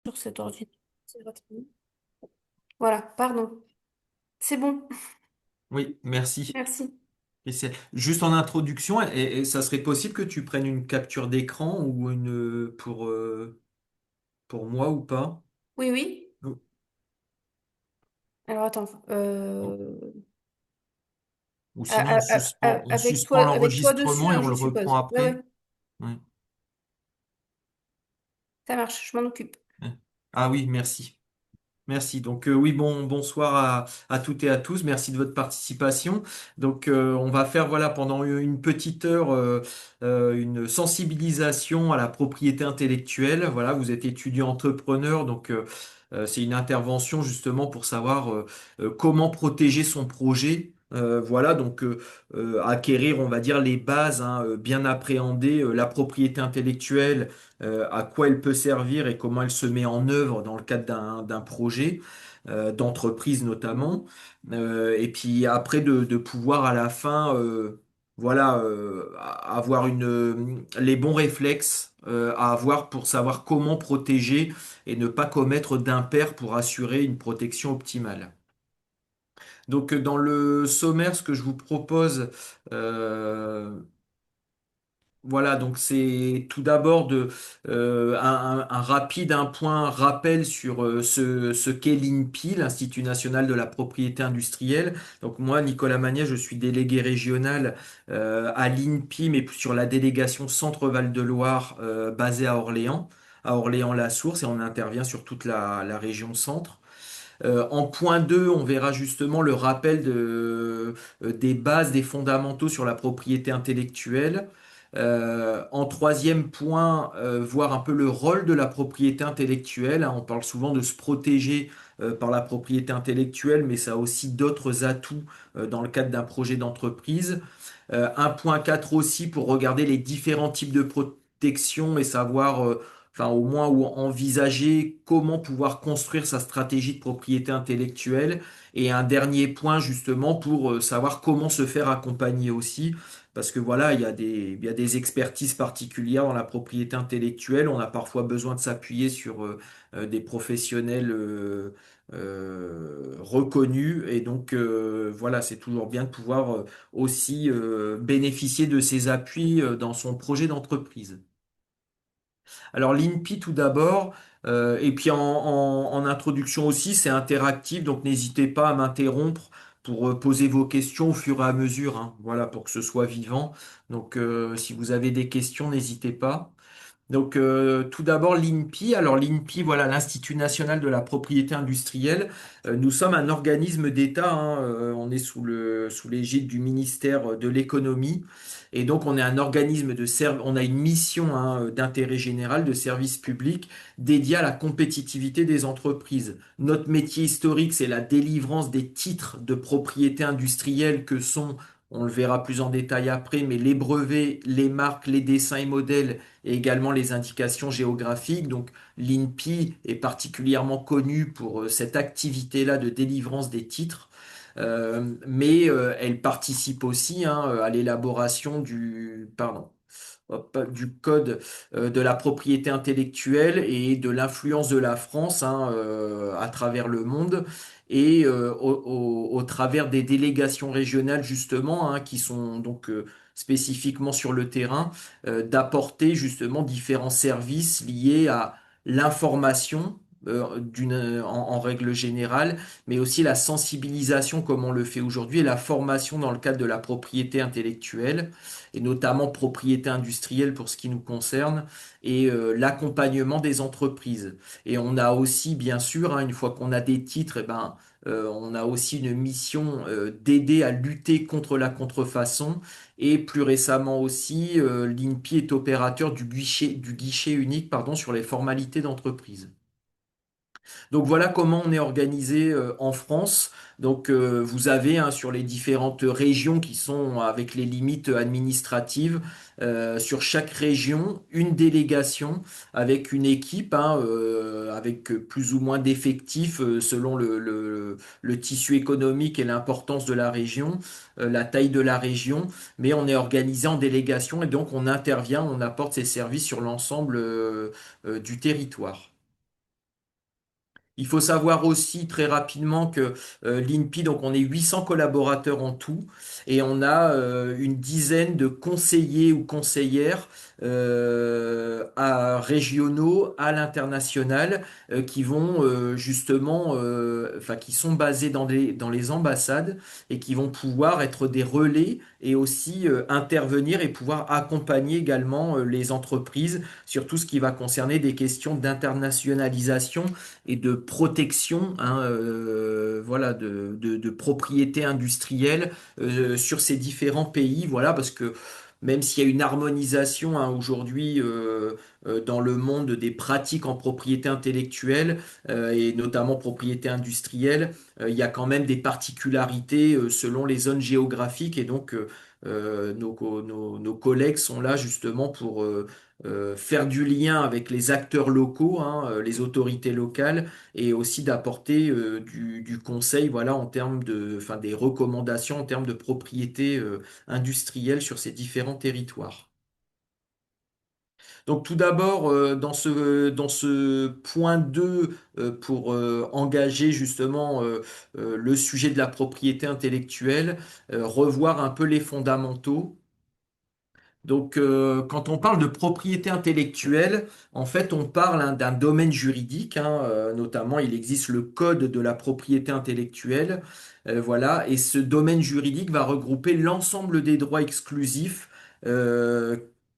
Sur cet ordinateur. Voilà, pardon. C'est bon, Oui, merci. merci. Et c'est juste en introduction, et ça serait possible que tu prennes une capture d'écran ou une pour moi ou pas? Oui, oui. Ou Alors attends. ou sinon on suspend Avec toi dessus, l'enregistrement et hein, on je le reprend suppose. Ouais, après. ouais, Ouais. ça marche, je m'en occupe. Ouais. Ah oui, merci. Merci. Donc oui, bonsoir à toutes et à tous. Merci de votre participation. Donc on va faire voilà pendant une petite heure une sensibilisation à la propriété intellectuelle. Voilà, vous êtes étudiant entrepreneur, donc c'est une intervention justement pour savoir comment protéger son projet. Voilà, donc acquérir, on va dire, les bases, hein, bien appréhender la propriété intellectuelle, à quoi elle peut servir et comment elle se met en œuvre dans le cadre d'un projet, d'entreprise notamment. Et puis après de pouvoir à la fin, voilà, avoir les bons réflexes à avoir pour savoir comment protéger et ne pas commettre d'impair pour assurer une protection optimale. Donc dans le sommaire, ce que je vous propose, euh, voilà, donc c'est tout d'abord un rapide un point rappel sur ce qu'est l'INPI, l'Institut national de la propriété industrielle. Donc moi, Nicolas Magnet, je suis délégué régional à l'INPI, mais sur la délégation Centre-Val de Loire basée à Orléans-la-Source, et on intervient sur toute la région centre. En point 2, on verra justement le rappel des bases, des fondamentaux sur la propriété intellectuelle. En troisième point, voir un peu le rôle de la propriété intellectuelle, hein. On parle souvent de se protéger par la propriété intellectuelle, mais ça a aussi d'autres atouts dans le cadre d'un projet d'entreprise. 1.4 aussi pour regarder les différents types de protection et savoir, enfin au moins ou envisager comment pouvoir construire sa stratégie de propriété intellectuelle. Et un dernier point justement pour savoir comment se faire accompagner aussi. Parce que voilà, il y a des expertises particulières dans la propriété intellectuelle. On a parfois besoin de s'appuyer sur des professionnels reconnus. Et donc voilà, c'est toujours bien de pouvoir aussi bénéficier de ces appuis dans son projet d'entreprise. Alors l'INPI tout d'abord, et puis en introduction aussi, c'est interactif, donc n'hésitez pas à m'interrompre pour poser vos questions au fur et à mesure, hein, voilà, pour que ce soit vivant. Donc si vous avez des questions, n'hésitez pas. Donc, tout d'abord, l'INPI. Alors, l'INPI, voilà, l'Institut national de la propriété industrielle. Nous sommes un organisme d'État, hein, on est sous l'égide du ministère de l'économie. Et donc, on est un organisme on a une mission, hein, d'intérêt général, de service public dédié à la compétitivité des entreprises. Notre métier historique, c'est la délivrance des titres de propriété industrielle que sont, on le verra plus en détail après, mais les brevets, les marques, les dessins et modèles et également les indications géographiques. Donc l'INPI est particulièrement connu pour cette activité-là de délivrance des titres. Mais elle participe aussi, hein, à l'élaboration du code de la propriété intellectuelle et de l'influence de la France, hein, à travers le monde et au travers des délégations régionales justement, hein, qui sont donc spécifiquement sur le terrain, d'apporter justement différents services liés à l'information en règle générale, mais aussi la sensibilisation comme on le fait aujourd'hui et la formation dans le cadre de la propriété intellectuelle et notamment propriété industrielle pour ce qui nous concerne, et l'accompagnement des entreprises. Et on a aussi, bien sûr, hein, une fois qu'on a des titres, eh ben, on a aussi une mission d'aider à lutter contre la contrefaçon. Et plus récemment aussi, l'INPI est opérateur du guichet unique, pardon, sur les formalités d'entreprise. Donc voilà comment on est organisé en France. Donc vous avez, hein, sur les différentes régions qui sont avec les limites administratives, sur chaque région une délégation avec une équipe, hein, avec plus ou moins d'effectifs selon le tissu économique et l'importance de la région, la taille de la région. Mais on est organisé en délégation et donc on intervient, on apporte ses services sur l'ensemble du territoire. Il faut savoir aussi très rapidement que l'INPI, donc on est 800 collaborateurs en tout, et on a une dizaine de conseillers ou conseillères régionaux à l'international qui vont justement, enfin qui sont basés dans les ambassades et qui vont pouvoir être des relais et aussi intervenir et pouvoir accompagner également les entreprises sur tout ce qui va concerner des questions d'internationalisation et de protection, hein, voilà, de propriété industrielle sur ces différents pays, voilà, parce que même s'il y a une harmonisation hein, aujourd'hui dans le monde des pratiques en propriété intellectuelle et notamment propriété industrielle, il y a quand même des particularités selon les zones géographiques et donc nos collègues sont là justement pour faire du lien avec les acteurs locaux, hein, les autorités locales et aussi d'apporter du conseil voilà, en termes enfin, des recommandations en termes de propriété industrielle sur ces différents territoires. Donc tout d'abord, dans ce point 2, pour engager justement le sujet de la propriété intellectuelle, revoir un peu les fondamentaux. Donc, quand on parle de propriété intellectuelle, en fait, on parle hein, d'un domaine juridique, hein, notamment, il existe le code de la propriété intellectuelle, voilà, et ce domaine juridique va regrouper l'ensemble des droits exclusifs euh,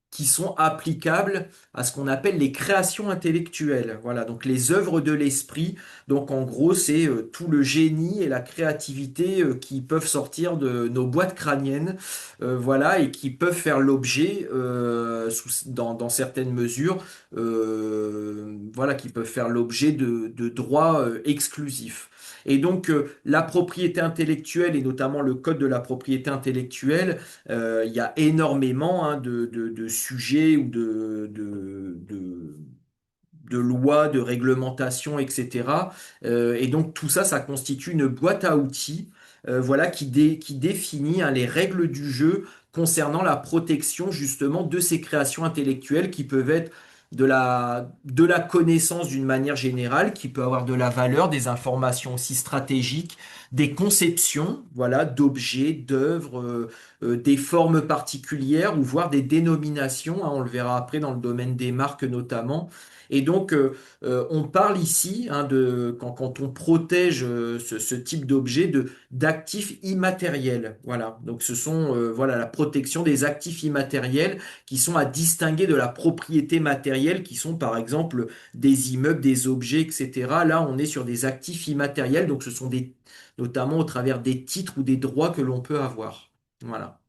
qui sont applicables à ce qu'on appelle les créations intellectuelles, voilà, donc les œuvres de l'esprit. Donc, en gros, c'est tout le génie et la créativité qui peuvent sortir de nos boîtes crâniennes voilà, et qui peuvent faire l'objet, dans certaines mesures, voilà, qui peuvent faire l'objet de droits exclusifs. Et donc, la propriété intellectuelle, et notamment le code de la propriété intellectuelle, il y a énormément hein, de sujets ou de lois, de réglementations, etc. Et donc tout ça, ça constitue une boîte à outils, voilà, qui définit hein, les règles du jeu concernant la protection justement de ces créations intellectuelles qui peuvent être de la connaissance d'une manière générale, qui peut avoir de la valeur, des informations aussi stratégiques, des conceptions, voilà, d'objets, d'œuvres, des formes particulières ou voire des dénominations, hein, on le verra après dans le domaine des marques notamment. Et donc, on parle ici, hein, quand on protège ce type d'objet, d'actifs immatériels. Voilà. Donc, ce sont voilà, la protection des actifs immatériels qui sont à distinguer de la propriété matérielle, qui sont par exemple des immeubles, des objets, etc. Là, on est sur des actifs immatériels, donc ce sont notamment au travers des titres ou des droits que l'on peut avoir. Voilà.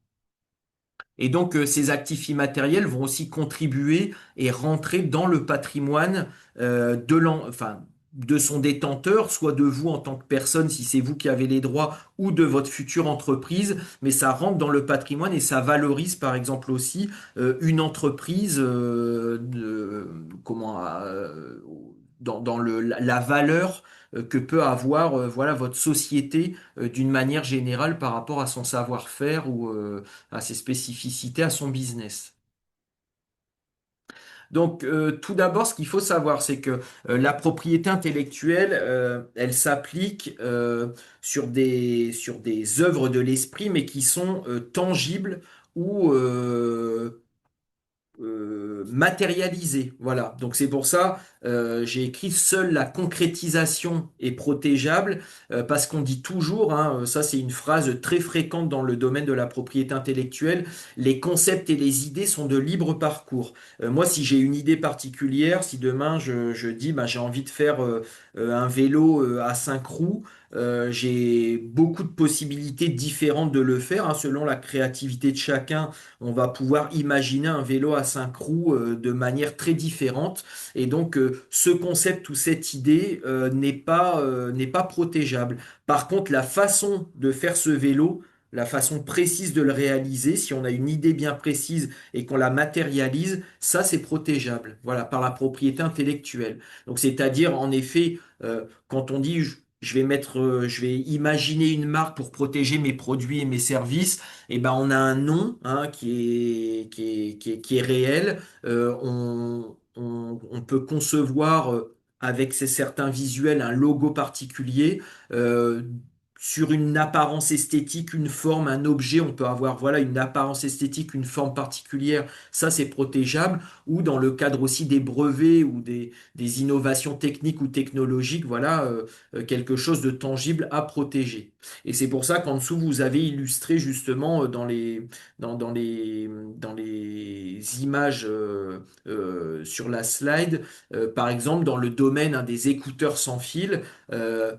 Et donc, ces actifs immatériels vont aussi contribuer et rentrer dans le patrimoine enfin, de son détenteur, soit de vous en tant que personne, si c'est vous qui avez les droits, ou de votre future entreprise, mais ça rentre dans le patrimoine et ça valorise, par exemple, aussi une entreprise, dans la valeur que peut avoir voilà, votre société d'une manière générale par rapport à son savoir-faire ou à ses spécificités, à son business. Donc, tout d'abord, ce qu'il faut savoir, c'est que la propriété intellectuelle, elle s'applique sur des œuvres de l'esprit, mais qui sont tangibles ou matérialisé. Voilà. Donc c'est pour ça j'ai écrit seule la concrétisation est protégeable parce qu'on dit toujours, hein, ça c'est une phrase très fréquente dans le domaine de la propriété intellectuelle, les concepts et les idées sont de libre parcours. Moi si j'ai une idée particulière, si demain je dis bah, j'ai envie de faire un vélo à 5 roues, j'ai beaucoup de possibilités différentes de le faire hein, selon la créativité de chacun on va pouvoir imaginer un vélo à 5 roues de manière très différente. Et donc, ce concept ou cette idée n'est pas protégeable. Par contre, la façon de faire ce vélo, la façon précise de le réaliser, si on a une idée bien précise et qu'on la matérialise, ça c'est protégeable, voilà, par la propriété intellectuelle. Donc c'est-à-dire en effet, quand on dit je vais je vais imaginer une marque pour protéger mes produits et mes services, eh ben on a un nom hein, qui est réel. On peut concevoir avec certains visuels, un logo particulier, euh, sur une apparence esthétique, une forme, un objet, on peut avoir voilà une apparence esthétique, une forme particulière, ça c'est protégeable, ou dans le cadre aussi des brevets ou des innovations techniques ou technologiques, voilà quelque chose de tangible à protéger. Et c'est pour ça qu'en dessous vous avez illustré justement dans les images sur la slide, par exemple dans le domaine des écouteurs sans fil. euh,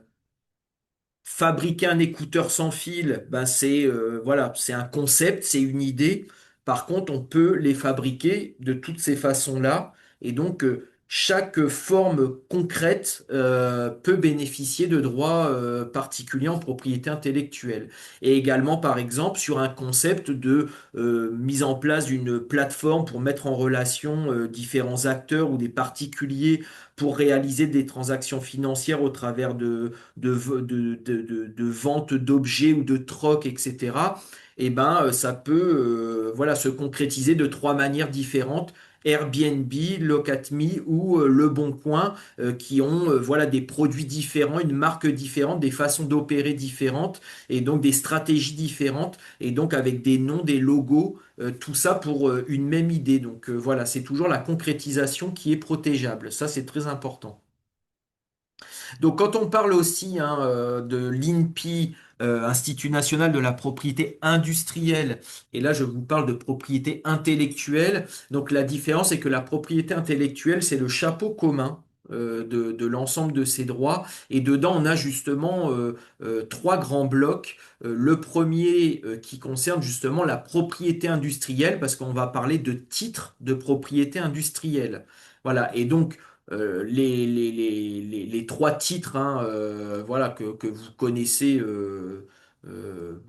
Fabriquer un écouteur sans fil, ben c'est voilà, c'est un concept, c'est une idée. Par contre, on peut les fabriquer de toutes ces façons-là, et donc chaque forme concrète peut bénéficier de droits particuliers en propriété intellectuelle. Et également, par exemple, sur un concept de mise en place d'une plateforme pour mettre en relation différents acteurs ou des particuliers pour réaliser des transactions financières au travers de vente d'objets ou de troc, etc., eh ben, ça peut voilà, se concrétiser de trois manières différentes. Airbnb, Locatme ou Le Bon Coin, qui ont voilà, des produits différents, une marque différente, des façons d'opérer différentes, et donc des stratégies différentes, et donc avec des noms, des logos, tout ça pour une même idée. Donc voilà, c'est toujours la concrétisation qui est protégeable. Ça, c'est très important. Donc, quand on parle aussi de l'INPI, Institut national de la propriété industrielle, et là je vous parle de propriété intellectuelle, donc la différence est que la propriété intellectuelle, c'est le chapeau commun de l'ensemble de ces droits, et dedans on a justement trois grands blocs. Le premier qui concerne justement la propriété industrielle, parce qu'on va parler de titres de propriété industrielle. Voilà, et donc les trois titres voilà, que vous connaissez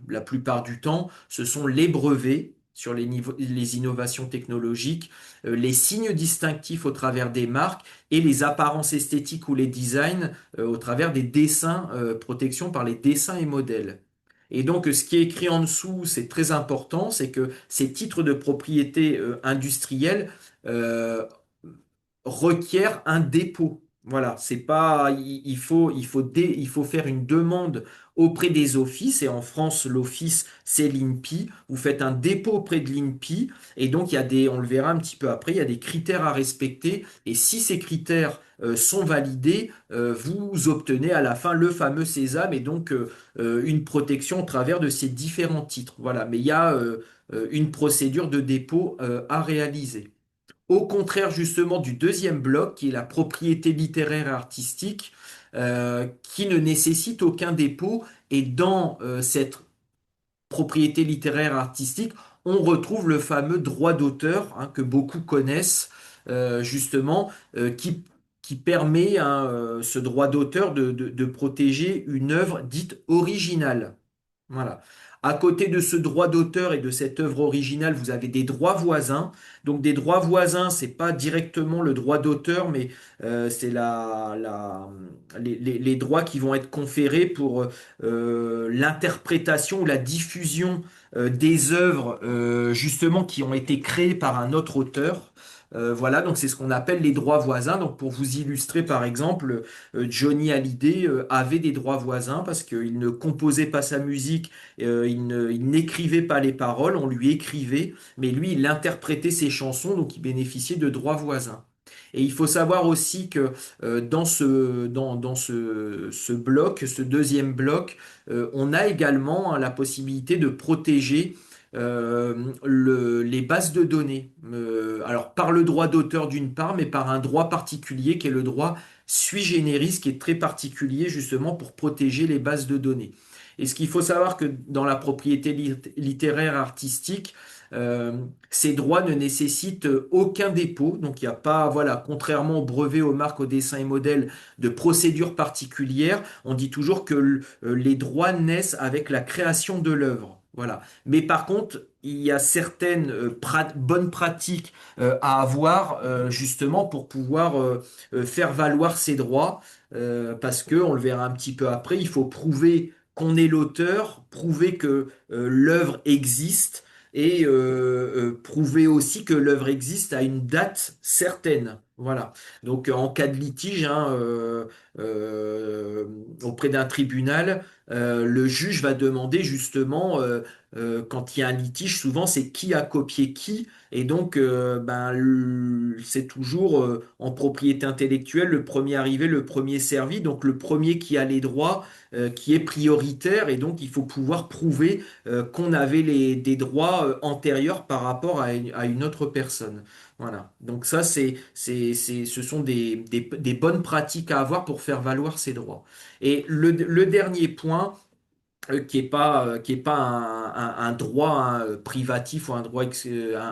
la plupart du temps, ce sont les brevets sur les innovations technologiques, les signes distinctifs au travers des marques et les apparences esthétiques ou les designs au travers des dessins, protection par les dessins et modèles. Et donc, ce qui est écrit en dessous, c'est très important, c'est que ces titres de propriété industrielle euh, requiert un dépôt. Voilà, c'est pas, il faut faire une demande auprès des offices, et en France, l'office, c'est l'INPI. Vous faites un dépôt auprès de l'INPI, et donc il y a on le verra un petit peu après, il y a des critères à respecter, et si ces critères sont validés, vous obtenez à la fin le fameux sésame, et donc une protection au travers de ces différents titres. Voilà, mais il y a une procédure de dépôt à réaliser. Au contraire justement du deuxième bloc, qui est la propriété littéraire et artistique, qui ne nécessite aucun dépôt. Et dans cette propriété littéraire et artistique, on retrouve le fameux droit d'auteur que beaucoup connaissent, justement, qui permet ce droit d'auteur de protéger une œuvre dite originale. Voilà. À côté de ce droit d'auteur et de cette œuvre originale, vous avez des droits voisins. Donc des droits voisins, c'est pas directement le droit d'auteur, mais c'est les droits qui vont être conférés pour l'interprétation ou la diffusion des œuvres justement qui ont été créées par un autre auteur. Voilà, donc c'est ce qu'on appelle les droits voisins. Donc pour vous illustrer, par exemple, Johnny Hallyday avait des droits voisins parce qu'il ne composait pas sa musique, il n'écrivait pas les paroles, on lui écrivait, mais lui, il interprétait ses chansons, donc il bénéficiait de droits voisins. Et il faut savoir aussi que dans ce bloc, ce deuxième bloc, on a également la possibilité de protéger les bases de données. Alors par le droit d'auteur d'une part, mais par un droit particulier qui est le droit sui generis, qui est très particulier justement pour protéger les bases de données. Et ce qu'il faut savoir que dans la propriété littéraire artistique, ces droits ne nécessitent aucun dépôt, donc il n'y a pas, voilà, contrairement au brevet, aux marques, aux dessins et modèles, de procédure particulière. On dit toujours que les droits naissent avec la création de l'œuvre. Voilà. Mais par contre, il y a certaines bonnes pratiques à avoir justement pour pouvoir faire valoir ces droits, parce que, on le verra un petit peu après, il faut prouver qu'on est l'auteur, prouver que l'œuvre existe, et prouver aussi que l'œuvre existe à une date certaine. Voilà. Donc en cas de litige, hein, auprès d'un tribunal, le juge va demander justement, quand il y a un litige, souvent c'est qui a copié qui, et donc ben, c'est toujours en propriété intellectuelle le premier arrivé, le premier servi, donc le premier qui a les droits, qui est prioritaire, et donc il faut pouvoir prouver qu'on avait des droits antérieurs par rapport à une autre personne. Voilà. Donc ça, ce sont des bonnes pratiques à avoir pour faire valoir ses droits. Et le dernier point, qui est pas un droit hein, privatif ou un droit,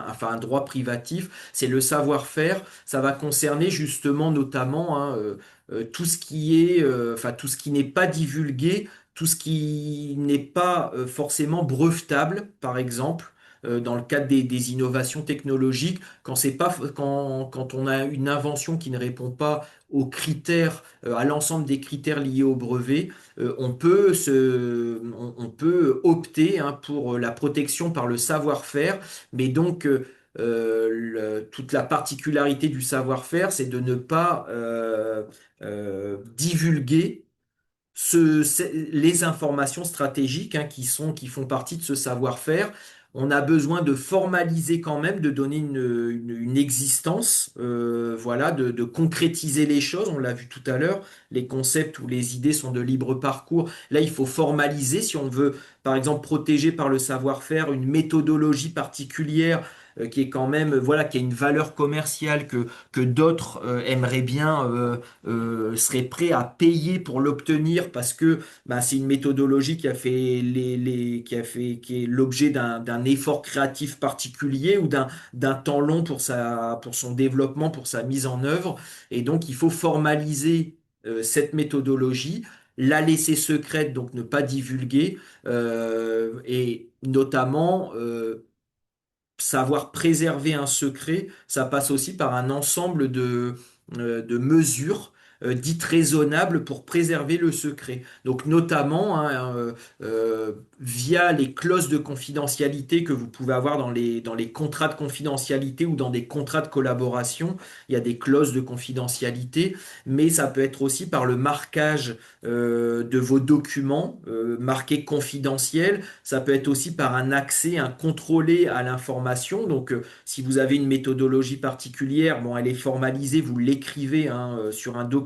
enfin un droit privatif, c'est le savoir-faire. Ça va concerner justement notamment hein, tout ce qui est, enfin tout ce qui n'est pas divulgué, tout ce qui n'est pas forcément brevetable, par exemple. Dans le cadre des innovations technologiques, quand c'est pas, quand on a une invention qui ne répond pas aux critères, à l'ensemble des critères liés au brevet, on peut opter hein, pour la protection par le savoir-faire, mais donc toute la particularité du savoir-faire, c'est de ne pas divulguer les informations stratégiques hein, qui font partie de ce savoir-faire. On a besoin de formaliser quand même, de donner une existence, voilà, de concrétiser les choses. On l'a vu tout à l'heure, les concepts ou les idées sont de libre parcours. Là, il faut formaliser si on veut, par exemple, protéger par le savoir-faire une méthodologie particulière. Qui est quand même, voilà, qui a une valeur commerciale que d'autres aimeraient bien seraient prêts à payer pour l'obtenir parce que bah, c'est une méthodologie qui a fait qui est l'objet d'un effort créatif particulier ou d'un temps long pour pour son développement, pour sa mise en œuvre. Et donc, il faut formaliser cette méthodologie, la laisser secrète, donc ne pas divulguer, et notamment savoir préserver un secret, ça passe aussi par un ensemble de mesures dites raisonnables pour préserver le secret. Donc notamment hein, via les clauses de confidentialité que vous pouvez avoir dans les contrats de confidentialité ou dans des contrats de collaboration, il y a des clauses de confidentialité, mais ça peut être aussi par le marquage de vos documents marqués confidentiels, ça peut être aussi par un accès, un contrôlé à l'information. Donc, si vous avez une méthodologie particulière, bon, elle est formalisée, vous l'écrivez hein, sur un document.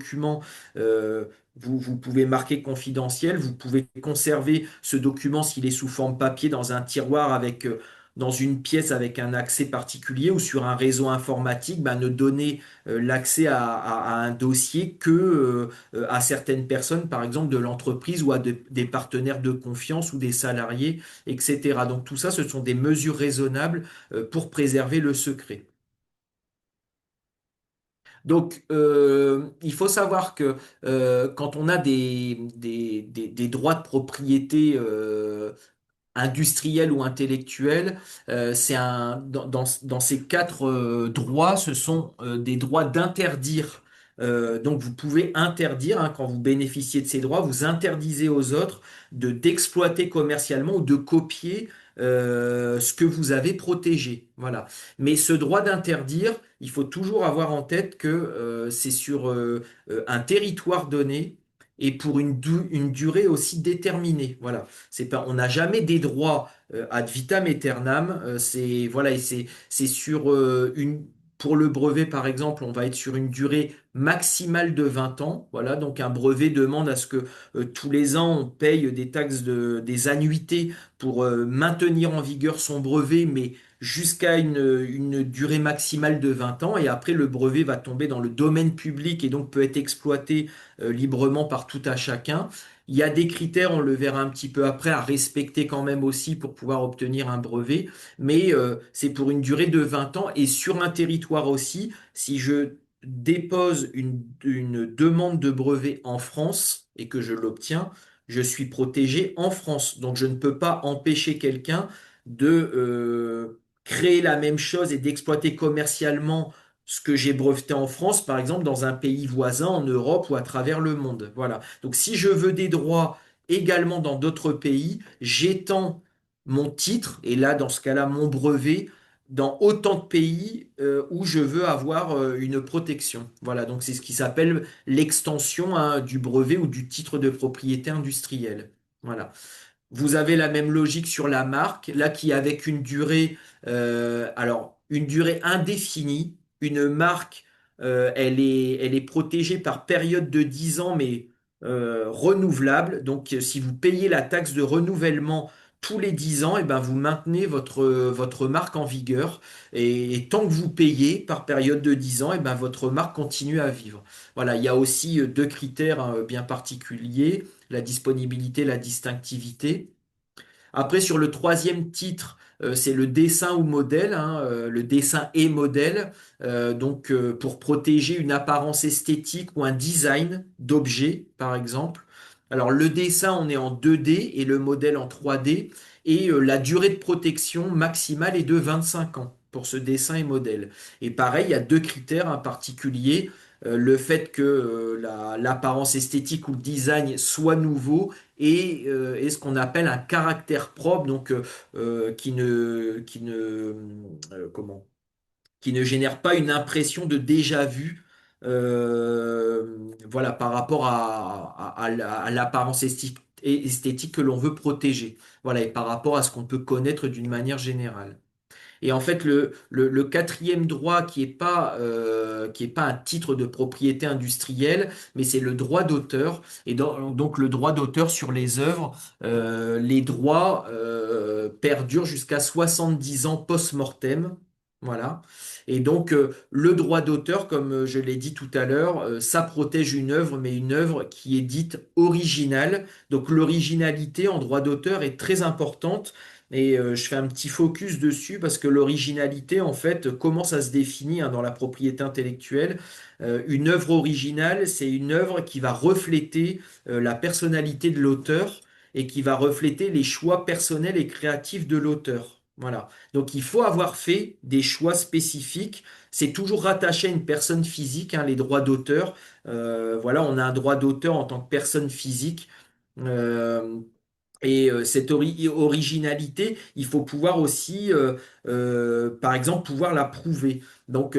Vous pouvez marquer confidentiel, vous pouvez conserver ce document s'il est sous forme papier dans un tiroir avec, dans une pièce avec un accès particulier ou sur un réseau informatique, bah, ne donner l'accès à un dossier que à certaines personnes, par exemple de l'entreprise ou à des partenaires de confiance ou des salariés, etc. Donc tout ça, ce sont des mesures raisonnables pour préserver le secret. Donc, il faut savoir que quand on a des droits de propriété industriel ou intellectuel, dans ces quatre droits, ce sont des droits d'interdire. Donc vous pouvez interdire, hein, quand vous bénéficiez de ces droits, vous interdisez aux autres d'exploiter commercialement ou de copier ce que vous avez protégé. Voilà. Mais ce droit d'interdire, il faut toujours avoir en tête que c'est sur un territoire donné et pour une durée aussi déterminée. Voilà. C'est pas, on n'a jamais des droits ad vitam aeternam. C'est voilà, et c'est sur pour le brevet par exemple, on va être sur une durée maximale de 20 ans. Voilà, donc un brevet demande à ce que tous les ans on paye des taxes des annuités pour maintenir en vigueur son brevet, mais jusqu'à une durée maximale de 20 ans. Et après, le brevet va tomber dans le domaine public et donc peut être exploité librement par tout à chacun. Il y a des critères, on le verra un petit peu après, à respecter quand même aussi pour pouvoir obtenir un brevet, mais c'est pour une durée de 20 ans et sur un territoire aussi. Si je dépose une demande de brevet en France et que je l'obtiens, je suis protégé en France. Donc je ne peux pas empêcher quelqu'un de créer la même chose et d'exploiter commercialement ce que j'ai breveté en France, par exemple, dans un pays voisin, en Europe ou à travers le monde. Voilà. Donc, si je veux des droits également dans d'autres pays, j'étends mon titre, et là, dans ce cas-là, mon brevet, dans autant de pays où je veux avoir une protection. Voilà, donc c'est ce qui s'appelle l'extension hein, du brevet ou du titre de propriété industrielle. Voilà. Vous avez la même logique sur la marque, là qui avec une durée, alors une durée indéfinie, une marque, elle est protégée par période de 10 ans, mais renouvelable. Donc si vous payez la taxe de renouvellement tous les 10 ans, et ben, vous maintenez votre marque en vigueur. Et tant que vous payez par période de 10 ans, et ben, votre marque continue à vivre. Voilà, il y a aussi deux critères hein, bien particuliers, la disponibilité, la distinctivité. Après, sur le troisième titre, c'est le dessin ou modèle, hein, le dessin et modèle, pour protéger une apparence esthétique ou un design d'objet, par exemple. Alors le dessin, on est en 2D et le modèle en 3D, et la durée de protection maximale est de 25 ans pour ce dessin et modèle. Et pareil, il y a deux critères en particulier, le fait que l'apparence esthétique ou le design soit nouveau et ce qu'on appelle un caractère propre, comment, qui ne génère pas une impression de déjà vu, voilà, par rapport à l'apparence esthétique que l'on veut protéger, voilà, et par rapport à ce qu'on peut connaître d'une manière générale. Et en fait, le quatrième droit qui est pas un titre de propriété industrielle, mais c'est le droit d'auteur. Et donc le droit d'auteur sur les œuvres, les droits perdurent jusqu'à 70 ans post-mortem. Voilà. Et donc le droit d'auteur, comme je l'ai dit tout à l'heure, ça protège une œuvre, mais une œuvre qui est dite originale. Donc l'originalité en droit d'auteur est très importante et je fais un petit focus dessus parce que l'originalité, en fait, comment ça se définit hein, dans la propriété intellectuelle? Une œuvre originale, c'est une œuvre qui va refléter la personnalité de l'auteur et qui va refléter les choix personnels et créatifs de l'auteur. Voilà. Donc il faut avoir fait des choix spécifiques. C'est toujours rattaché à une personne physique, hein, les droits d'auteur. Voilà, on a un droit d'auteur en tant que personne physique. Euh, cette originalité, il faut pouvoir aussi, par exemple, pouvoir la prouver. Donc,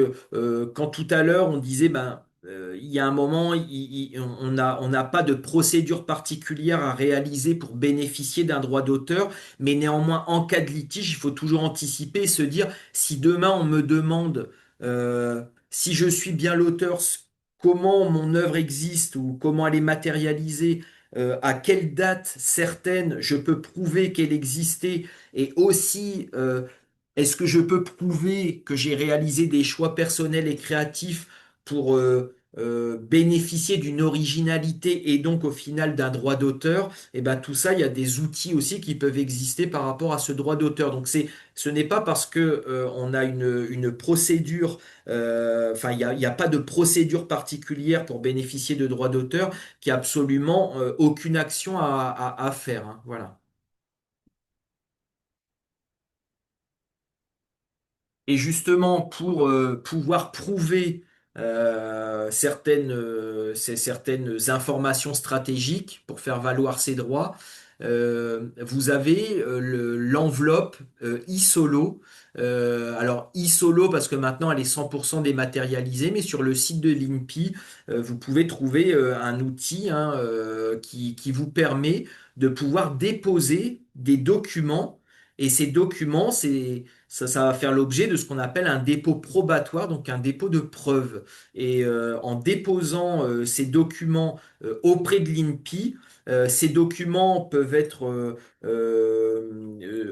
quand tout à l'heure on disait, ben, il y a un moment, on n'a pas de procédure particulière à réaliser pour bénéficier d'un droit d'auteur, mais néanmoins, en cas de litige, il faut toujours anticiper et se dire, si demain on me demande si je suis bien l'auteur, comment mon œuvre existe ou comment elle est matérialisée à quelle date certaine je peux prouver qu'elle existait et aussi est-ce que je peux prouver que j'ai réalisé des choix personnels et créatifs pour bénéficier d'une originalité et donc au final d'un droit d'auteur, et ben tout ça, il y a des outils aussi qui peuvent exister par rapport à ce droit d'auteur. Donc ce n'est pas parce que on a une procédure, enfin il y a pas de procédure particulière pour bénéficier de droits d'auteur qu'il n'y a absolument aucune action à faire, hein. Voilà. Et justement, pour pouvoir prouver certaines informations stratégiques pour faire valoir ses droits, vous avez l'enveloppe eSolo. Alors eSolo parce que maintenant elle est 100% dématérialisée, mais sur le site de l'INPI, vous pouvez trouver un outil hein, qui vous permet de pouvoir déposer des documents. Et ces documents, ça va faire l'objet de ce qu'on appelle un dépôt probatoire, donc un dépôt de preuve. Et en déposant ces documents auprès de l'INPI, ces documents peuvent être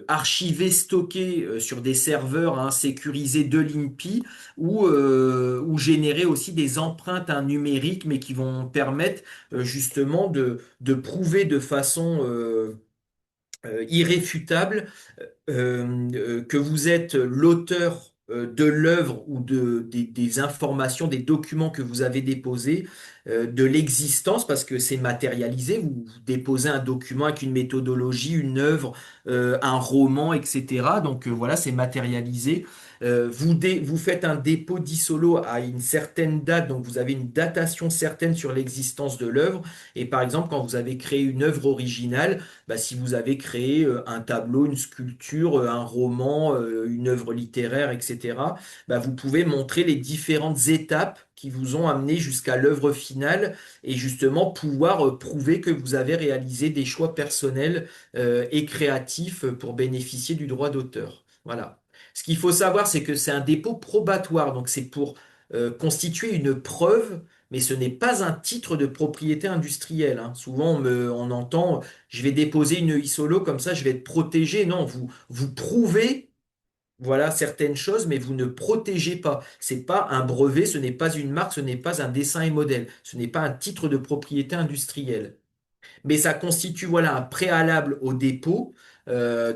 archivés, stockés sur des serveurs hein, sécurisés de l'INPI ou générer aussi des empreintes hein, numériques, mais qui vont permettre justement de prouver de façon irréfutable que vous êtes l'auteur de l'œuvre ou des informations, des documents que vous avez déposés, de l'existence parce que c'est matérialisé. Vous déposez un document avec une méthodologie, une œuvre, un roman, etc. Donc voilà, c'est matérialisé. Vous faites un dépôt d'Isolo à une certaine date, donc vous avez une datation certaine sur l'existence de l'œuvre. Et par exemple, quand vous avez créé une œuvre originale, bah, si vous avez créé un tableau, une sculpture, un roman, une œuvre littéraire, etc., bah, vous pouvez montrer les différentes étapes qui vous ont amené jusqu'à l'œuvre finale et justement pouvoir prouver que vous avez réalisé des choix personnels et créatifs pour bénéficier du droit d'auteur. Voilà. Ce qu'il faut savoir, c'est que c'est un dépôt probatoire, donc c'est pour constituer une preuve, mais ce n'est pas un titre de propriété industrielle, hein. Souvent, on entend, je vais déposer une ISOLO comme ça, je vais être protégé. Non, vous prouvez, voilà, certaines choses, mais vous ne protégez pas. C'est pas un brevet, ce n'est pas une marque, ce n'est pas un dessin et modèle, ce n'est pas un titre de propriété industrielle, mais ça constitue voilà un préalable au dépôt.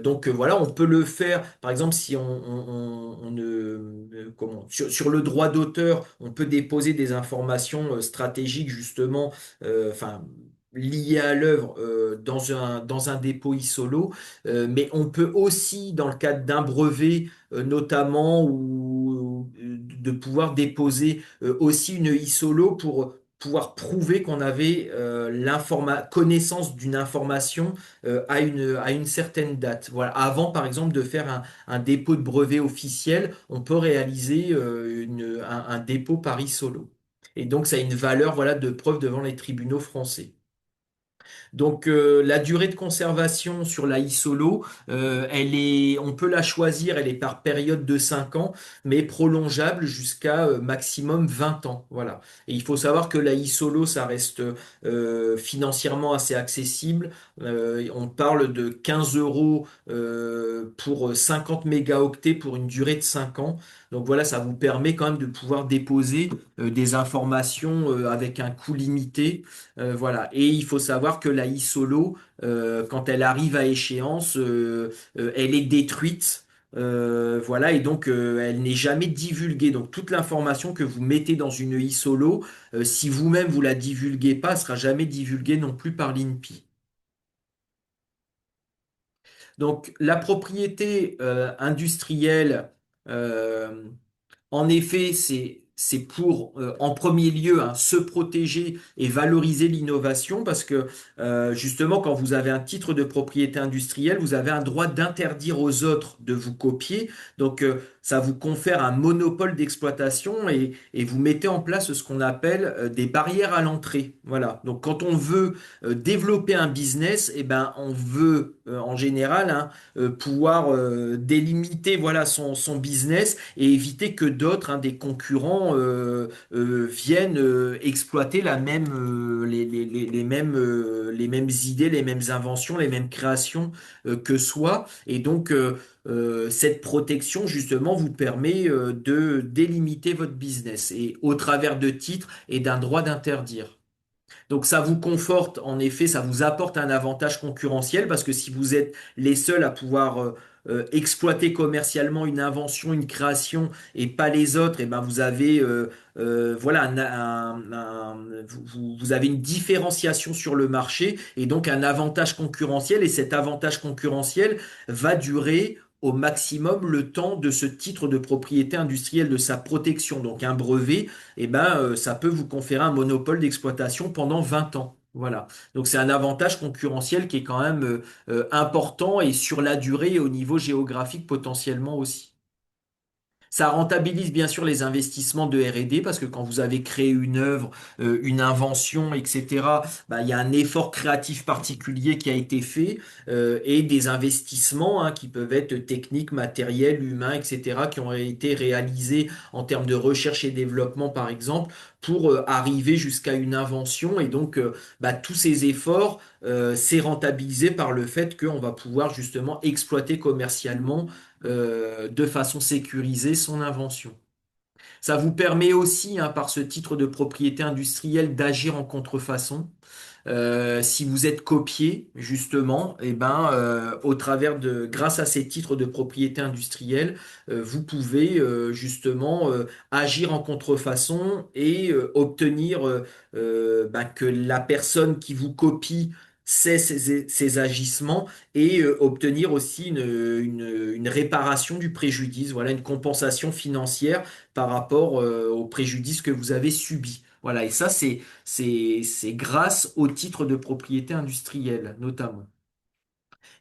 Donc voilà, on peut le faire. Par exemple, si on ne comment sur le droit d'auteur, on peut déposer des informations stratégiques justement, enfin liées à l'œuvre dans un dépôt ISOLO. Mais on peut aussi, dans le cadre d'un brevet notamment, ou de pouvoir déposer aussi une ISOLO pour pouvoir prouver qu'on avait connaissance d'une information à une certaine date. Voilà. Avant, par exemple, de faire un dépôt de brevet officiel, on peut réaliser un dépôt Paris Solo. Et donc, ça a une valeur, voilà, de preuve devant les tribunaux français. Donc la durée de conservation sur la iSolo, on peut la choisir, elle est par période de 5 ans, mais prolongeable jusqu'à maximum 20 ans. Voilà. Et il faut savoir que la iSolo, ça reste financièrement assez accessible. On parle de 15 euros pour 50 mégaoctets pour une durée de 5 ans. Donc voilà, ça vous permet quand même de pouvoir déposer des informations avec un coût limité, voilà. Et il faut savoir que la e-solo, quand elle arrive à échéance, elle est détruite. Voilà, et donc elle n'est jamais divulguée. Donc toute l'information que vous mettez dans une e-solo, si vous-même vous la divulguez pas, elle sera jamais divulguée non plus par l'INPI. Donc la propriété industrielle, euh, en effet, c'est pour, en premier lieu, hein, se protéger et valoriser l'innovation parce que, justement, quand vous avez un titre de propriété industrielle, vous avez un droit d'interdire aux autres de vous copier. Donc, ça vous confère un monopole d'exploitation et vous mettez en place ce qu'on appelle des barrières à l'entrée. Voilà. Donc, quand on veut développer un business, eh ben, on veut, en général, hein, pouvoir délimiter, voilà, son business et éviter que d'autres, hein, des concurrents, viennent exploiter les mêmes idées, les mêmes inventions, les mêmes créations que soi. Et donc, cette protection, justement, vous permet de délimiter votre business et au travers de titres et d'un droit d'interdire. Donc ça vous conforte, en effet, ça vous apporte un avantage concurrentiel parce que si vous êtes les seuls à pouvoir exploiter commercialement une invention, une création et pas les autres, et ben vous avez voilà vous avez une différenciation sur le marché et donc un avantage concurrentiel et cet avantage concurrentiel va durer au maximum le temps de ce titre de propriété industrielle, de sa protection. Donc un brevet, eh ben, ça peut vous conférer un monopole d'exploitation pendant 20 ans. Voilà. Donc c'est un avantage concurrentiel qui est quand même important et sur la durée et au niveau géographique potentiellement aussi. Ça rentabilise bien sûr les investissements de R&D parce que quand vous avez créé une œuvre, une invention, etc., bah, il y a un effort créatif particulier qui a été fait et des investissements, hein, qui peuvent être techniques, matériels, humains, etc., qui ont été réalisés en termes de recherche et développement, par exemple, pour arriver jusqu'à une invention. Et donc, bah, tous ces efforts, c'est rentabilisé par le fait qu'on va pouvoir justement exploiter commercialement de façon sécurisée son invention. Ça vous permet aussi, hein, par ce titre de propriété industrielle, d'agir en contrefaçon. Si vous êtes copié, justement, et ben, grâce à ces titres de propriété industrielle, vous pouvez justement agir en contrefaçon et obtenir ben, que la personne qui vous copie sait ses agissements et obtenir aussi une réparation du préjudice, voilà, une compensation financière par rapport au préjudice que vous avez subi. Voilà, et ça, c'est grâce au titre de propriété industrielle, notamment.